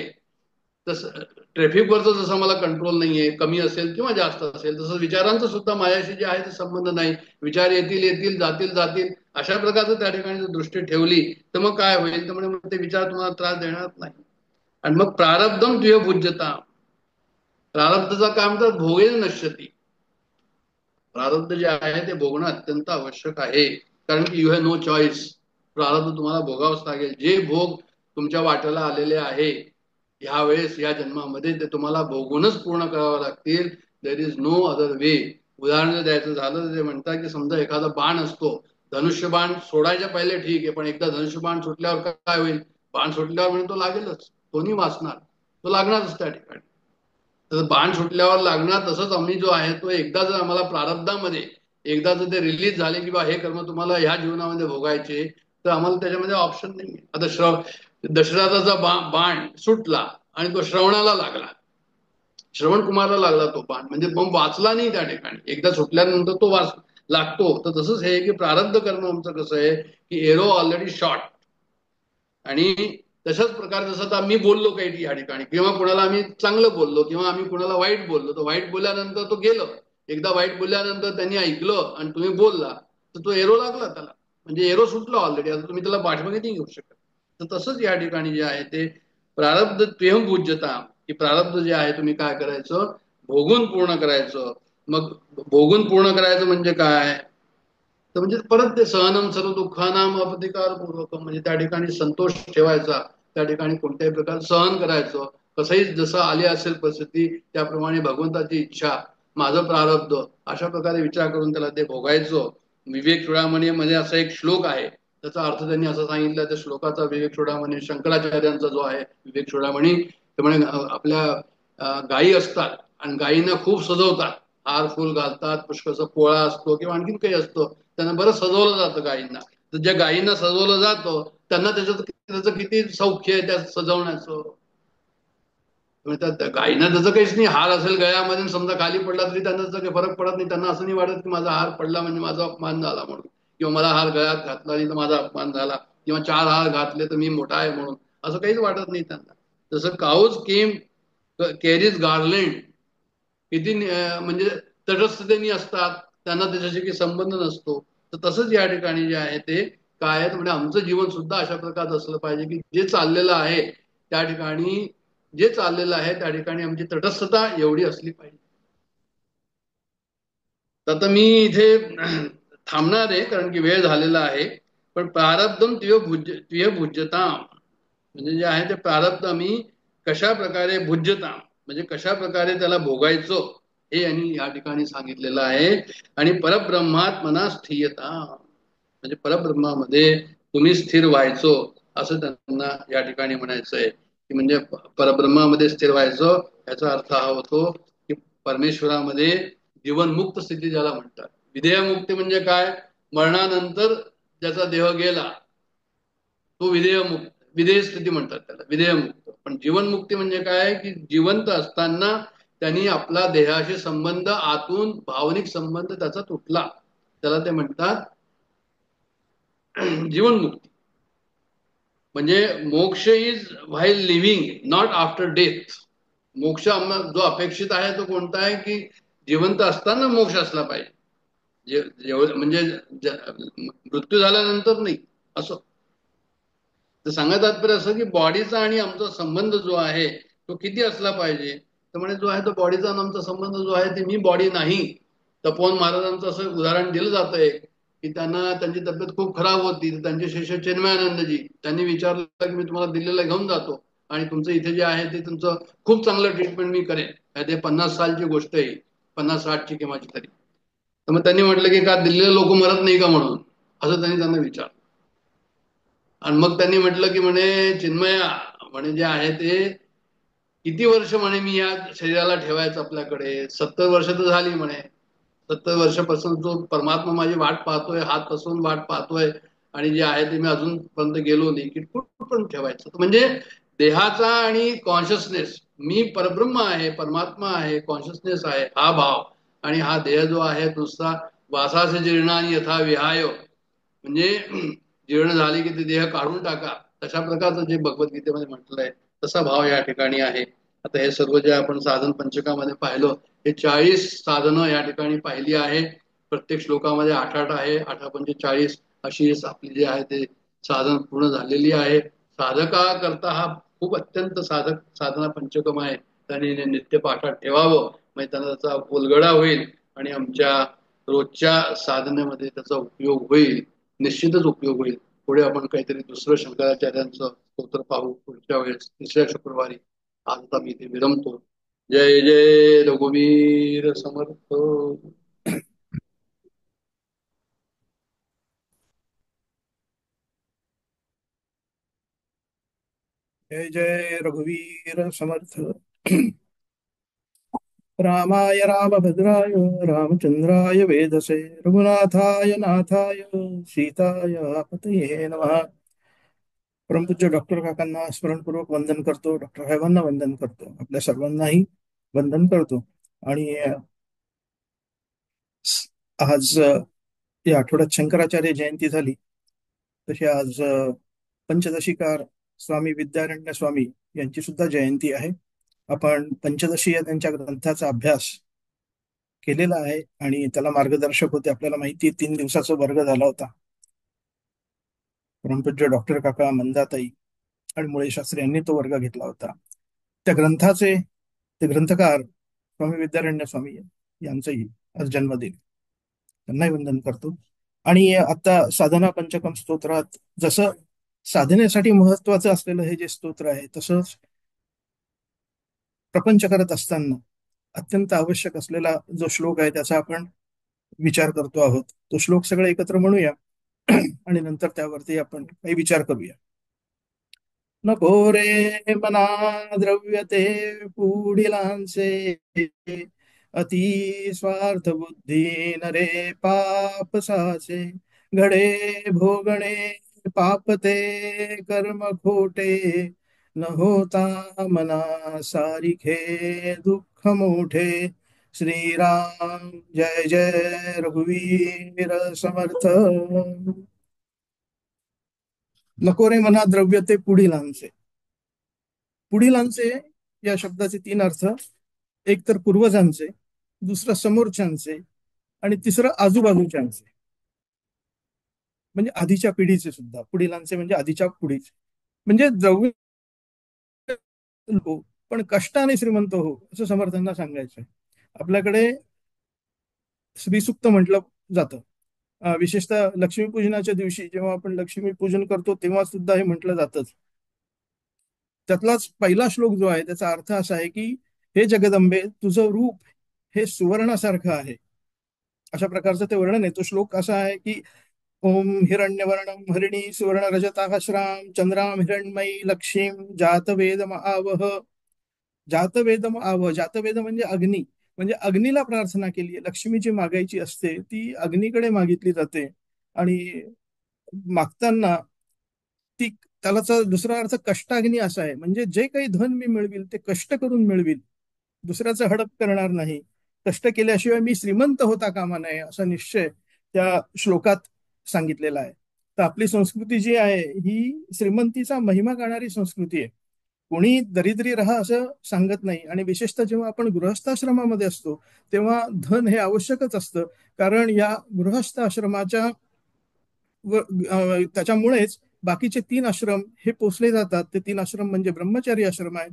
तसं ट्रॅफिकवरचं जसं मला कंट्रोल नाहीये, कमी असेल किंवा जास्त असेल, तसं विचारांचं सुद्धा माझ्याशी जे आहे ते संबंध नाही. विचार येतील जातील. अशा प्रकारचं त्या ठिकाणी जर दृष्टी ठेवली तर मग काय होईल? तर म्हणजे ते विचार तुम्हाला त्रास देणार नाही. आणि मग प्रारब्धम तुझ्या भुज्यता, प्रारब्धचा काय म्हणतात? भोगेन नश्यती. प्रारब्ध जे आहे ते भोगणं अत्यंत आवश्यक आहे, कारण की यू हॅव नो चॉईस. प्रारब्ध तुम्हाला भोगावंच लागेल. जे भोग तुमच्या वाट्याला आलेले आहे ह्या वेळेस या जन्मामध्ये ते तुम्हाला भोगूनच पूर्ण करावं लागतील. There is no other way. उदाहरण जर द्यायचं झालं तर ते म्हणतात की समजा एखादा बाण असतो, धनुष्यबाण सोडायच्या पहिले ठीक आहे, पण एकदा धनुष्यबाण सुटल्यावर काय होईल? बाण सुटल्यावर म्हणजे तो लागेलच, तो नाही वाचणार, तो लागणारच त्या ठिकाणी. तसं बाण सुटल्यावर लागणार, तसंच आम्ही जो आहे तो एकदा जर आम्हाला प्रारब्धामध्ये एकदा जर ते रिलीज झाले की बा हे कर्म तुम्हाला ह्या जीवनामध्ये भोगायचे, तर आम्हाला त्याच्यामध्ये ऑप्शन नाही. आता दशरथाचा बाण सुटला आणि तो श्रवणाला लागला, श्रवण कुमारला लागला तो बाण, म्हणजे मग वाचला नाही त्या ठिकाणी. एकदा सुटल्यानंतर तो लागतो. तर तसंच हे की प्रारब्ध कर्म आमचं कसं आहे की एरो ऑलरेडी शॉट. आणि तशाच प्रकारे जसं आता मी बोललो काही या ठिकाणी, किंवा कुणाला आम्ही चांगलं बोललो किंवा आम्ही कुणाला वाईट बोललो, तर वाईट बोलल्यानंतर तो गेलो. एकदा वाईट बोलल्यानंतर त्यांनी ऐकलं आणि तुम्ही बोलला तर तो एरो लागला त्याला, म्हणजे एरो सुटला ऑलरेडी. आता तुम्ही त्याला पाठीमागे नाही घेऊ शकत. तर तसंच या ठिकाणी जे आहे ते प्रारब्ध त्वेहम पूज्यता, की प्रारब्ध जे आहे तुम्ही काय करायचं? भोगून पूर्ण करायचं. मग भोगून पूर्ण करायचं म्हणजे काय? तर म्हणजे परत ते सहनम सर्व दुःखानाम अपतिकार पूर्वकम, म्हणजे त्या ठिकाणी संतोष ठेवायचा, त्या ठिकाणी कोणत्याही प्रकार सहन करायचं. कसंही जसं आली असेल परिस्थिती त्याप्रमाणे भगवंताची इच्छा, माझं प्रारब्ध, अशा प्रकारे विचार करून त्याला ते भोगायचं. विवेक चूडामणी मध्ये असा एक श्लोक आहे, त्याचा अर्थ त्यांनी असा सांगितला. त्या श्लोकाचा, विवेक चूडामणी शंकराचार्यांचा जो आहे विवेक चूडामणी, ते म्हणे आपल्या गायी असतात आणि गायींना खूप सजवतात, हार फुल घालतात, पुष्कळचा पोळा असतो किंवा आणखीन काही असतो, त्यांना बरं सजवलं जातं गायींना. तर ज्या गायींना सजवलं जातं त्यांना त्याचं किती सौख्य आहे त्या सजवण्याचं. त्या गायींना त्याचं काहीच नाही, हार असेल गळ्यामध्ये समजा खाली पडला तरी त्यांना त्याचा काही फरक पडत नाही. त्यांना असं नाही वाटत की माझा हार पडला म्हणजे माझा अपमान झाला म्हणून, किंवा मला हार गळ्यात घातला नाही तर माझा अपमान झाला, किंवा 4 हार घातले तर मी मोठा आहे म्हणून, असं काहीच वाटत नाही त्यांना. जसं काऊज केम कॅरीज गार्लंड, किती म्हणजे तटस्थतेने असतात, त्यांना त्याच्याशी काही संबंध नसतो. तर तसंच या ठिकाणी जे आहे ते काय आहे, म्हणजे आमचं जीवन सुद्धा अशा प्रकारचं असलं पाहिजे की जे चाललेलं आहे त्या ठिकाणी, जे चाललेलं आहे त्या ठिकाणी आमची तटस्थता एवढी असली पाहिजे. तर आता मी इथे थांबणार आहे कारण की वेळ झालेला आहे. पण प्रारब्धम तुय भुज्यता, म्हणजे जे आहे ते प्रारब्ध आम्ही कशा प्रकारे भुज्यता, म्हणजे कशा प्रकारे त्याला भोगायचो, हे यांनी या ठिकाणी सांगितलेलं आहे. आणि परब्रह्मात मना स्थियता, म्हणजे परब्रह्मामध्ये तुम्ही स्थिर व्हायचो, असं त्यांना या ठिकाणी म्हणायचं आहे. की म्हणजे परब्रह्मामध्ये स्थिर व्हायचो, याचा अर्थ हा होतो की परमेश्वरामध्ये जीवनमुक्त स्थिती ज्याला म्हणतात. विधेयमुक्ती म्हणजे काय? मरणानंतर ज्याचा देह गेला तो विधेयमुक्त, विधेय स्थिती म्हणतात त्याला, विधेयमुक्त. पण जीवनमुक्ती म्हणजे काय? की जिवंत असताना त्यांनी आपला देहाशी संबंध आतून भावनिक संबंध त्याचा तुटला, त्याला ते म्हणतात जीवनमुक्ती. म्हणजे मोक्ष is while living, not after death. मोक्ष जो अपेक्षित आहे तो कोणता आहे? की जिवंत असताना मोक्ष असला पाहिजे, म्हणजे मृत्यू झाल्यानंतर नाही, असं. तर सांगायचं तात्पर्य असं की बॉडीचा आणि आमचा संबंध जो आहे तो किती असला पाहिजे. तर म्हणजे जो आहे तो बॉडीचा आणि आमचा संबंध जो आहे ते मी बॉडी नाही. तपोवन महाराजांचं असं उदाहरण दिलं जात आहे की त्यांना त्यांची तब्येत खूप खराब होती, तर त्यांचे शिष्य चिन्मयानंदजी त्यांनी विचारलं की मी तुम्हाला दिल्लीला घेऊन जातो आणि तुमचं इथे जे आहे ते तुमचं खूप चांगलं ट्रीटमेंट मी करेन. ते 50 सालची गोष्ट आहे, 50-60ची केव्हाची तरी. तर मग त्यांनी म्हटलं की का दिल्लीला लोक मरत नाही का म्हणून, असं त्यांनी त्यांना विचारलं. आणि मग त्यांनी म्हटलं की म्हणे चिन्मया, म्हणे जे आहे ते किती वर्ष म्हणे मी या शरीराला ठेवायचं आपल्याकडे, 70 वर्ष तर झाली म्हणे. 70 वर्षापासून जो परमात्मा माझी वाट पाहतोय, हात पसरून वाट पाहतोय, आणि जे आहे ते मी अजूनपर्यंत गेलो नाही, की कुठं पण ठेवायचं. म्हणजे देहाचा आणि कॉन्शियसनेस, मी परब्रह्म आहे, परमात्मा आहे, कॉन्शियसनेस आहे, हा भाव, आणि हा देह जो आहे नुसता वासाचे जीर्णानी यथा विहाय, म्हणजे जीर्ण झाले की ते देह काढून टाका, तशा प्रकारचं जे भगवद्गीतेमध्ये म्हटलंय तसा भाव या ठिकाणी आहे. आता हे सर्व जे आपण साधन पंचकामध्ये पाहिलं, हे 40 साधनं या ठिकाणी पाहिली आहे. प्रत्येक श्लोकामध्ये 8-8 आहे, 8-8-45 अशी आपली जी आहे ते साधन पूर्ण झालेली आहे. साधका करता हा खूप अत्यंत साधना पंचकम आहे. त्यांनी नित्य पाठात ठेवावं, म्हणजे त्यांना त्याचा उलगडा होईल आणि आमच्या रोजच्या साधनेमध्ये त्याचा उपयोग होईल, निश्चितच उपयोग होईल. पुढे आपण काहीतरी दुसरं शंकराचार्यांचं स्तोत्र पाहू पुढच्या वेळेस, तिसऱ्या शुक्रवारी. आता मी ते विरमतो. जय जय रघुवीर समर्थ. जय जय रघुवीर समर्थ. रामाय रामभद्राय रामचंद्राय वेधसे रघुनाथाय नाथाय सीताय पतये नमः. परमपूज्य डॉक्टर काकांना स्मरणपूर्वक वंदन करतो, डॉक्टर साहेबांना वंदन करतो, आपल्या सर्वांनाही वंदन करतो. आणि आज या आठवड्यात शंकराचार्य जयंती झाली, तशी आज पंचदशीकार स्वामी विद्यारण्य स्वामी यांची सुद्धा जयंती आहे. आपण पंचदशी या त्यांच्या ग्रंथाचा अभ्यास केलेला आहे आणि त्याला मार्गदर्शक होते. आपल्याला माहिती 3 दिवसाचा वर्ग झाला होता. परमपूज्य डॉक्टर काका, मंदाताई आणि मुळे शास्त्री यांनी तो वर्ग घेतला होता. त्या ग्रंथाचे ते ग्रंथकार स्वामी विद्यारण्य स्वामी यांचंही आज जन्मदिन, त्यांनाही वंदन करतो. आणि आता साधना पंचकम स्तोत्रात जसं साधनेसाठी महत्वाचं असलेलं हे जे स्तोत्र आहे, तसंच प्रपंच करत असताना अत्यंत आवश्यक असलेला जो श्लोक आहे त्याचा आपण विचार करतो आहोत. तो श्लोक सगळे एकत्र म्हणूया आणि नंतर त्यावरती आपण काही विचार करूया. नको रे मना द्रव्य ते पुढिलांचे, अति स्वार्थ बुद्धी नरे पाप साचे, घडे भोगणे पाप ते कर्म खोटे, न होता मना सारिखे दुःख मोठे. श्रीराम जय जय रघुवीर समर्थ. नको रे मना द्रव्य ते पुढीलांचे. पुढीलांचे या शब्दाचे तीन अर्थ. एक तर पूर्वजांचे, दुसरं समोरच्यांचे आणि तिसरं आजूबाजूच्यांचे, म्हणजे आधीच्या पिढीचे सुद्धा. पुढीलांचे म्हणजे आधीच्या पिढीचे, म्हणजे द्रव्य हो पण कष्टाने श्रीमंत हो, असं समर्थांना सांगायचंय. आपल्याकडे श्रीसुक्त म्हटलं जातं. विशेषतः लक्ष्मीपूजनाच्या दिवशी जेव्हा आपण लक्ष्मी पूजन करतो तेव्हा सुद्धा हे म्हटलं जातच. त्यातलाच पहिला श्लोक जो आहे त्याचा अर्थ असा आहे की हे जगदंबे, तुझं रूप हे सुवर्णासारखं आहे, अशा प्रकारचं ते वर्णन आहे. तो श्लोक असा आहे की ओम हिरण्यवर्णम हरिणी सुवर्ण रजताश्राम चंद्राम हिरण्मयी लक्ष्मीम जातवेदम आवह. जातवेदम आवह, जातवेद म्हणजे अग्नी, म्हणजे अग्नीला प्रार्थना केली. लक्ष्मी जी मागायची असते ती अग्नीकडे मागितली जाते. आणि मागताना ती, त्याला दुसरा अर्थ कष्टाग्नी असा आहे, म्हणजे जे काही धन मी मिळविल ते कष्ट करून मिळविल, दुसऱ्याचं हडप करणार नाही. कष्ट केल्याशिवाय मी श्रीमंत होता कामा नये, असा निश्चय त्या श्लोकात सांगितलेला आहे. तर आपली संस्कृती जी आहे ही श्रीमंतीचा महिमा गाणारी संस्कृती आहे. कोणी दरिद्री राहा असं सांगत नाही. आणि विशेषतः जेव्हा आपण गृहस्थाश्रमामध्ये असतो तेव्हा धन हे आवश्यकच असतं, कारण या गृहस्थ आश्रमाच्या त्याच्यामुळेच बाकीचे तीन आश्रम हे पोचले जातात. ते तीन आश्रम म्हणजे ब्रह्मचारी आश्रम आहे,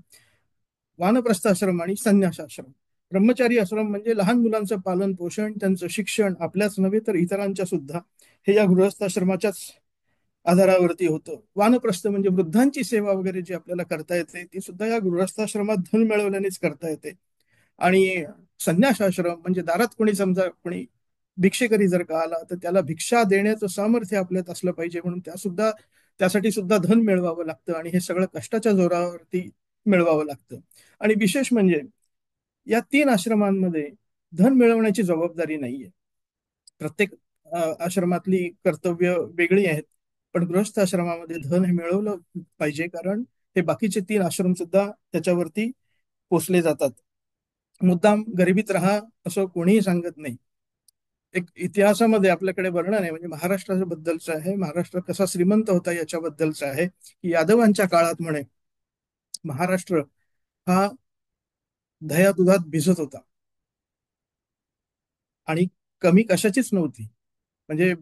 वानप्रस्थ आश्रम आणि संन्यास आश्रम. ब्रह्मचारी आश्रम म्हणजे लहान मुलांचं पालन पोषण, त्यांचं शिक्षण आपल्याच नव्हे तर इतरांच्या सुद्धा, हे या गृहस्थाश्रमाच्याच आधारावरती होतं. वानप्रस्थ म्हणजे वृद्धांची सेवा वगैरे जी आपल्याला करता येते ती सुद्धा या गृहस्थाश्रमात धन मिळवल्यानेच करता येते. आणि संन्यास आश्रम म्हणजे दारात कोणी समजा कोणी भिक्षेकरी जर का आला तर त्याला भिक्षा देण्याचं सामर्थ्य आपल्यात असलं पाहिजे, म्हणून त्यासाठी सुद्धा धन मिळवावं लागतं. आणि हे सगळं कष्टाच्या जोरावरती मिळवावं लागतं. आणि विशेष म्हणजे या तीन आश्रमांमध्ये धन मिळवण्याची जबाबदारी नाहीये. प्रत्येक आश्रमातली कर्तव्य वेगळी आहेत, पण गृहस्थ आश्रमामध्ये धन हे मिळवलं पाहिजे, कारण हे बाकीचे तीन आश्रम सुद्धा त्याच्यावरती पोचले जातात. मुद्दाम गरिबीत राहा असं कोणीही सांगत नाही. एक इतिहासामध्ये आपल्याकडे वर्णन आहे, म्हणजे महाराष्ट्राच्या बद्दलचं आहे. महाराष्ट्र कसा श्रीमंत होता याच्याबद्दलचं आहे की यादवांच्या काळात म्हणे महाराष्ट्र हा दह्या दुधात भिजत होता आणि कमी कशाचीच नव्हती. म्हणजे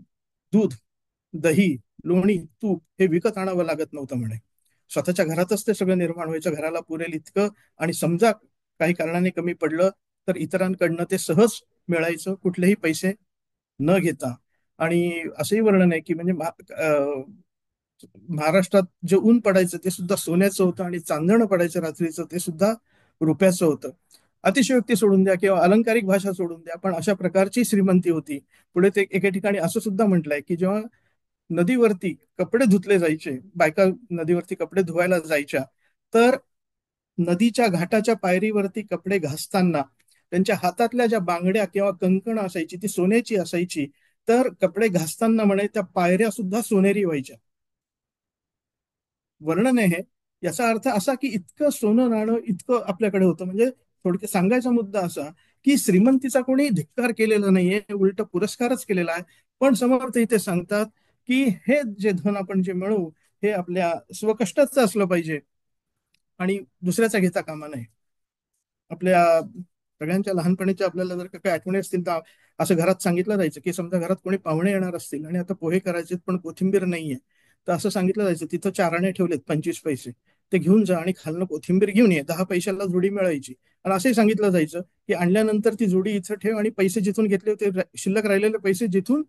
दूध, दही, लोणी, तूप हे विकत आणावं लागत नव्हतं म्हणे. स्वतःच्या घरातच ते सगळं निर्माण व्हायचं, घराला पुरेल इतकं. आणि समजा काही कारणाने कमी पडलं तर इतरांकडनं ते सहज मिळायचं, कुठलेही पैसे न घेता. आणि असंही वर्णन आहे की म्हणजे महाराष्ट्रात जे ऊन पडायचं ते सुद्धा सोन्याचं होतं आणि चांदणं पडायचं रात्रीचं ते सुद्धा रुपयाचं होतं. अतिशयोक्ती सोडून द्या किंवा अलंकारिक भाषा सोडून द्या, पण अशा प्रकारची श्रीमंती होती. पुढे ते एके ठिकाणी असं सुद्धा म्हटलंय की जेव्हा नदीवरती कपडे धुतले जायचे, बायका नदीवरती कपडे धुवायला जायच्या, तर नदीच्या घाटाच्या पायरीवरती कपडे घासताना त्यांच्या हातातल्या ज्या बांगड्या किंवा कंकण असायची ती सोन्याची असायची. तर कपडे घासताना म्हणे त्या पायऱ्या सुद्धा सोनेरी व्हायच्या. वर्णन आहे. याचा अर्थ असा की इतकं सोनं नाणं इतकं आपल्याकडे होतं. म्हणजे थोडक्यात सांगायचा मुद्दा असा की श्रीमंतीचा कोणी धिक्कार केलेला नाहीये, उलट पुरस्कारच केलेला आहे. पण समर्थ इथे सांगतात की हे जे धन आपण जे मिळवू हे आपल्या स्वकष्टाचं असलं पाहिजे आणि दुसऱ्याचा घेता कामा नये. आपल्या सगळ्यांच्या लहानपणीच्या आपल्याला जर काही आठवणी असतील तर असं घरात सांगितलं जायचं की समजा घरात कोणी पाहुणे येणार असतील आणि आता पोहे करायचे पण कोथिंबीर नाहीये, तर असं सांगितलं जायचं तिथं 4 आणे ठेवलेत 25 पैसे, ते घेऊन जा आणि खालनं कोथिंबीर घेऊन ये, 10 पैशाला जोडी मिळायची. आणि असंही सांगितलं जायचं की आणल्यानंतर ती जोडी इथं ठेव आणि पैसे जिथून घेतले होते, शिल्लक राहिलेले पैसे जिथून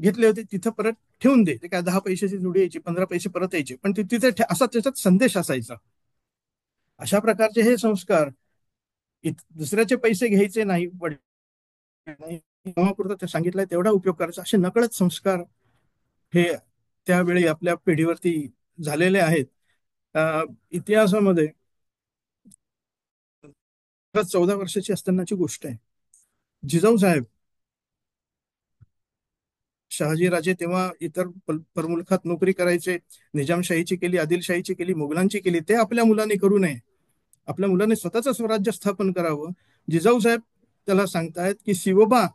घेतले होते तिथं परत ठेवून दे. ते काय 10 पैशाची जोडी यायची, 15 पैसे परत यायचे, पण ते तिथे असा त्याच्यात संदेश असायचा. अशा प्रकारचे हे संस्कार, दुसऱ्याचे पैसे घ्यायचे नाही, तेव्हापुरता ते सांगितलंय तेवढा उपयोग करायचा, असे नकळत संस्कार हे त्यावेळी आपल्या पिढीवरती झालेले आहेत. इतिहासामध्ये 14 वर्षाची असतानाची गोष्ट आहे. जिजाऊ साहेब, शहाजीराजे तेव्हा इतर परमुलखात नोकरी करायचे, निजामशाहीची केली, आदिलशाहीची केली, मुघलांची केली, ते आपल्या मुलांनी करू नये, आपल्या मुलांनी स्वतःचं स्वराज्य स्थापन करावं. जिजाऊ साहेब त्याला सांगतायत की शिवबा,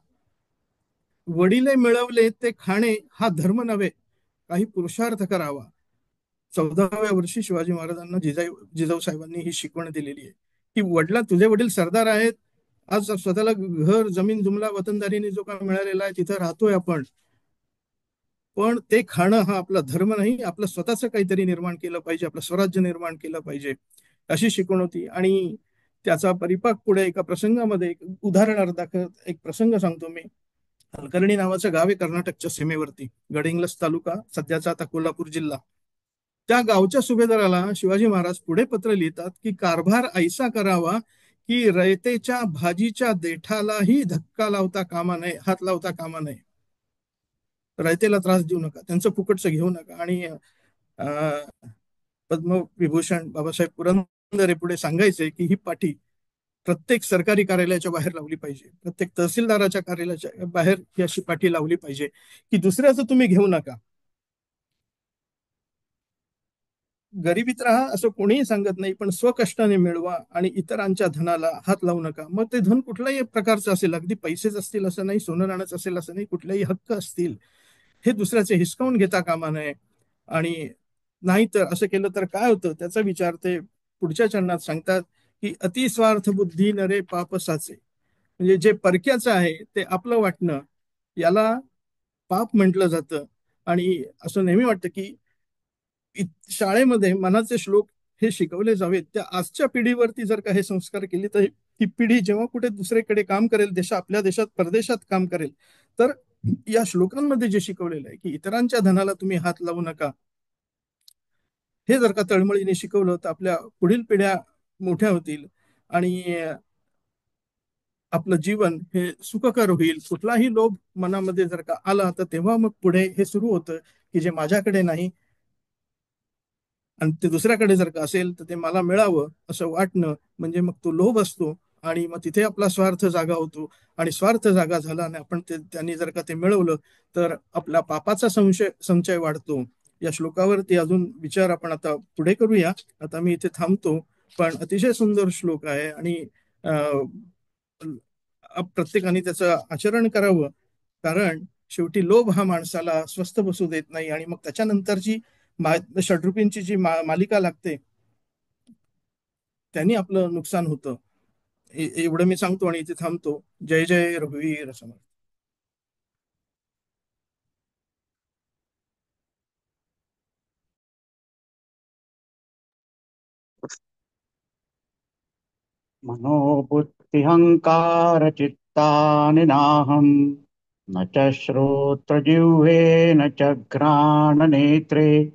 वडिले मिळवले ते खाणे हा धर्म नव्हे, काही पुरुषार्थ करावा. 14व्या वर्षी शिवाजी महाराजांना जिजाऊ साहेबांनी ही शिकवण दिलेली आहे की वडिला, तुझे वडील सरदार आहेत, आज स्वतःला घर, जमीन, जुमला, वतनदारीने जो काय मिळालेला आहे तिथं राहतोय आपण, पण ते खाणं हा आपला धर्म नाही, आपलं स्वतःच काहीतरी निर्माण केलं पाहिजे, आपलं स्वराज्य निर्माण केलं पाहिजे, अशी शिकवण होती. आणि त्याचा परिपाक पुढे एका प्रसंगामध्ये, एक उदाहरणार्थ एक प्रसंग सांगतो मी. हलकर्णी नावाचं गाव आहे कर्नाटकच्या सीमेवरती, गडिंग्लज तालुका, सध्याचा आता कोल्हापूर जिल्हा. त्या गावच्या सुभेदाराला शिवाजी महाराज पुढे पत्र लिहितात की कारभार ऐसा करावा की रयतेच्या भाजीच्या देठालाही धक्का लावता कामा नये, हात लावता कामा नये. रयतेला त्रास देऊ नका, त्यांचं फुकटचं घेऊ नका. आणि पद्मविभूषण बाबासाहेब पुरंदरे पुढे सांगायचे की ही पाठी प्रत्येक सरकारी कार्यालयाच्या बाहेर लावली पाहिजे, प्रत्येक तहसीलदाराच्या कार्यालयाच्या बाहेर ही अशी पाठी लावली पाहिजे की दुसऱ्याचं तुम्ही घेऊ नका, गरिबीत राहा असं कोणीही सांगत नाही, पण स्वकष्टाने मिळवा आणि इतरांच्या धनाला हात लावू नका. मग ते धन कुठल्याही प्रकारचं असेल, अगदी पैसेच असतील असं नाही, सोनं नाणंच असेल असं नाही, कुठलेही हक्क असतील, हे दुसऱ्याचे हिसकावून घेता कामा नये. आणि नाहीतर असं केलं तर काय होतं त्याचा विचार ते पुढच्या चरणात सांगतात की अतिस्वार्थ बुद्धी नरे पाप साचे. म्हणजे जे परक्याचं आहे ते आपलं वाटणं, याला पाप म्हटलं जातं. आणि असं नेहमी वाटतं की शाळेमध्ये मनाचे श्लोक हे शिकवले जावेत. त्या आजच्या पिढीवरती जर का हे संस्कार केले तर ही पिढी जेव्हा कुठे दुसरीकडे काम करेल, आपल्या देशात परदेशात काम करेल, तर या श्लोकांमध्ये जे शिकवलेलं आहे की इतरांच्या धनाला तुम्ही हात लावू नका, हे जर का तळमळीने शिकवलं तर आपल्या पुढील पिढ्या मोठ्या होतील आणि आपलं जीवन हे सुखकर होईल. कुठलाही लोभ मनामध्ये जर का आला तर तेव्हा मग पुढे हे सुरू होतं की जे माझ्याकडे नाही आणि ते दुसऱ्याकडे जर का असेल तर ते मला मिळावं असं वाटणं, म्हणजे मग तो लोभ असतो आणि मग तिथे आपला स्वार्थ जागा होतो. आणि स्वार्थ जागा झाला आणि आपण त्यांनी जर का ते मिळवलं तर आपला पापाचा संचय वाढतो. या श्लोकावरती अजून विचार आपण आता पुढे करूया. आता मी इथे थांबतो, पण अतिशय सुंदर श्लोक आहे आणि प्रत्येकाने त्याचं आचरण करावं, कारण शेवटी लोभ हा माणसाला स्वस्थ बसू देत नाही आणि मग त्याच्यानंतरची षड्रूपींची जी मालिका लागते त्यांनी आपलं नुकसान होतं. एवढं मी सांगतो आणि इथे थांबतो. जय जय रघुवीर समर्थ. मनोबुद्धिहंकार चित्तानि नाहम् न च श्रोत्रजिह्वे न च घ्राणनेत्रे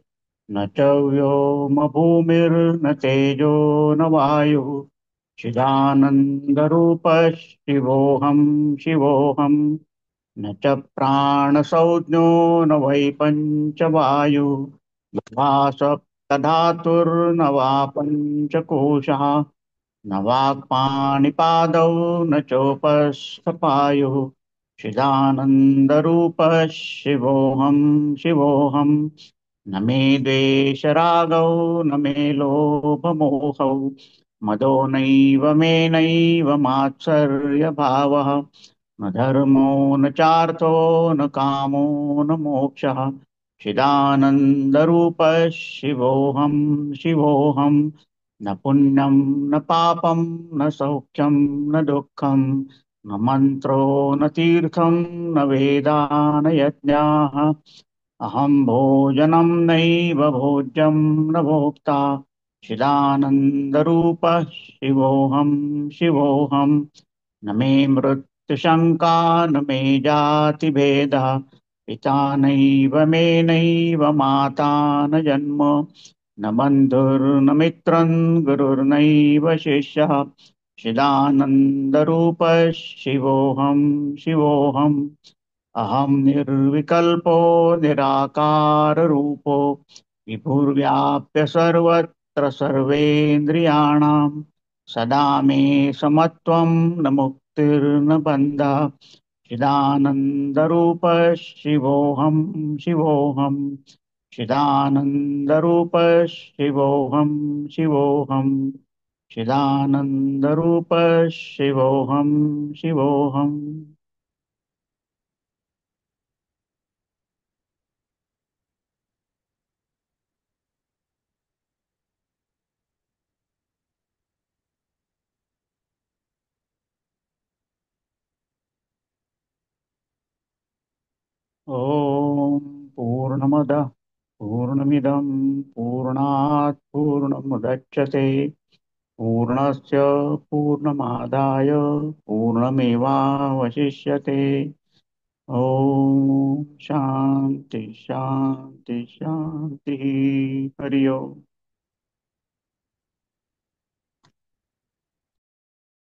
न च व्योमभूमिर्न तेजो न वायुः चिदानन्दरूपः शिवोऽहं शिवोऽहम् न च प्राणसंज्ञो न वै पञ्चवायुः न वा सप्तधातुर्न वा पञ्चकोशः न वाक्पाणिपादौ न चोपस्थपायुः चिदानन्दरूपः शिवोऽहं शिवोऽहं न मे द्वेषरागौ न मे लोभमोहौ मदो नैव मे नैव मात्सर्यभावः न धर्मो न चार्थो न कामो न मोक्षः चिदानन्दरूपः शिवोऽहं शिवोऽहम् न पुण्यं न पापं न सौख्यं न दुःखं न मन्त्रो न तीर्थं न वेदा न यज्ञाः अहं भोजनं नैव भोज्यं न भोक्ता चिदानन्दरूपः शिवोऽहं शिवोऽहं न मे मृत्युशङ्का न मे जातिभेदः पिता नैव मे नैव माता न जन्म न बन्धुर्न मित्रं गुरुर्नैव शिष्यः चिदानन्दरूपः शिवोऽहं शिवोऽहम् अहं निर्विकल्पो निराकाररूपो विभुर्व्याप्य सर्वत्र सर्वेन्द्रियाणां सदा मे समत्वं न मुक्तिर्न बन्धः चिदानन्दरूपः शिवोऽहं शिवोऽहम् चिदानन्दरूपः शिवोऽहं शिवोऽहम् चिदानन्दरूपः शिवोऽहं शिवोऽहम्। ॐ पूर्णमदः पूर्णमिदं पूर्णात् पूर्णमुदच्यते पूर्णस्य पूर्णमादाय पूर्णमेवावशिष्यते। ॐ शान्ति शान्ति शान्तिः। हरि ओम्।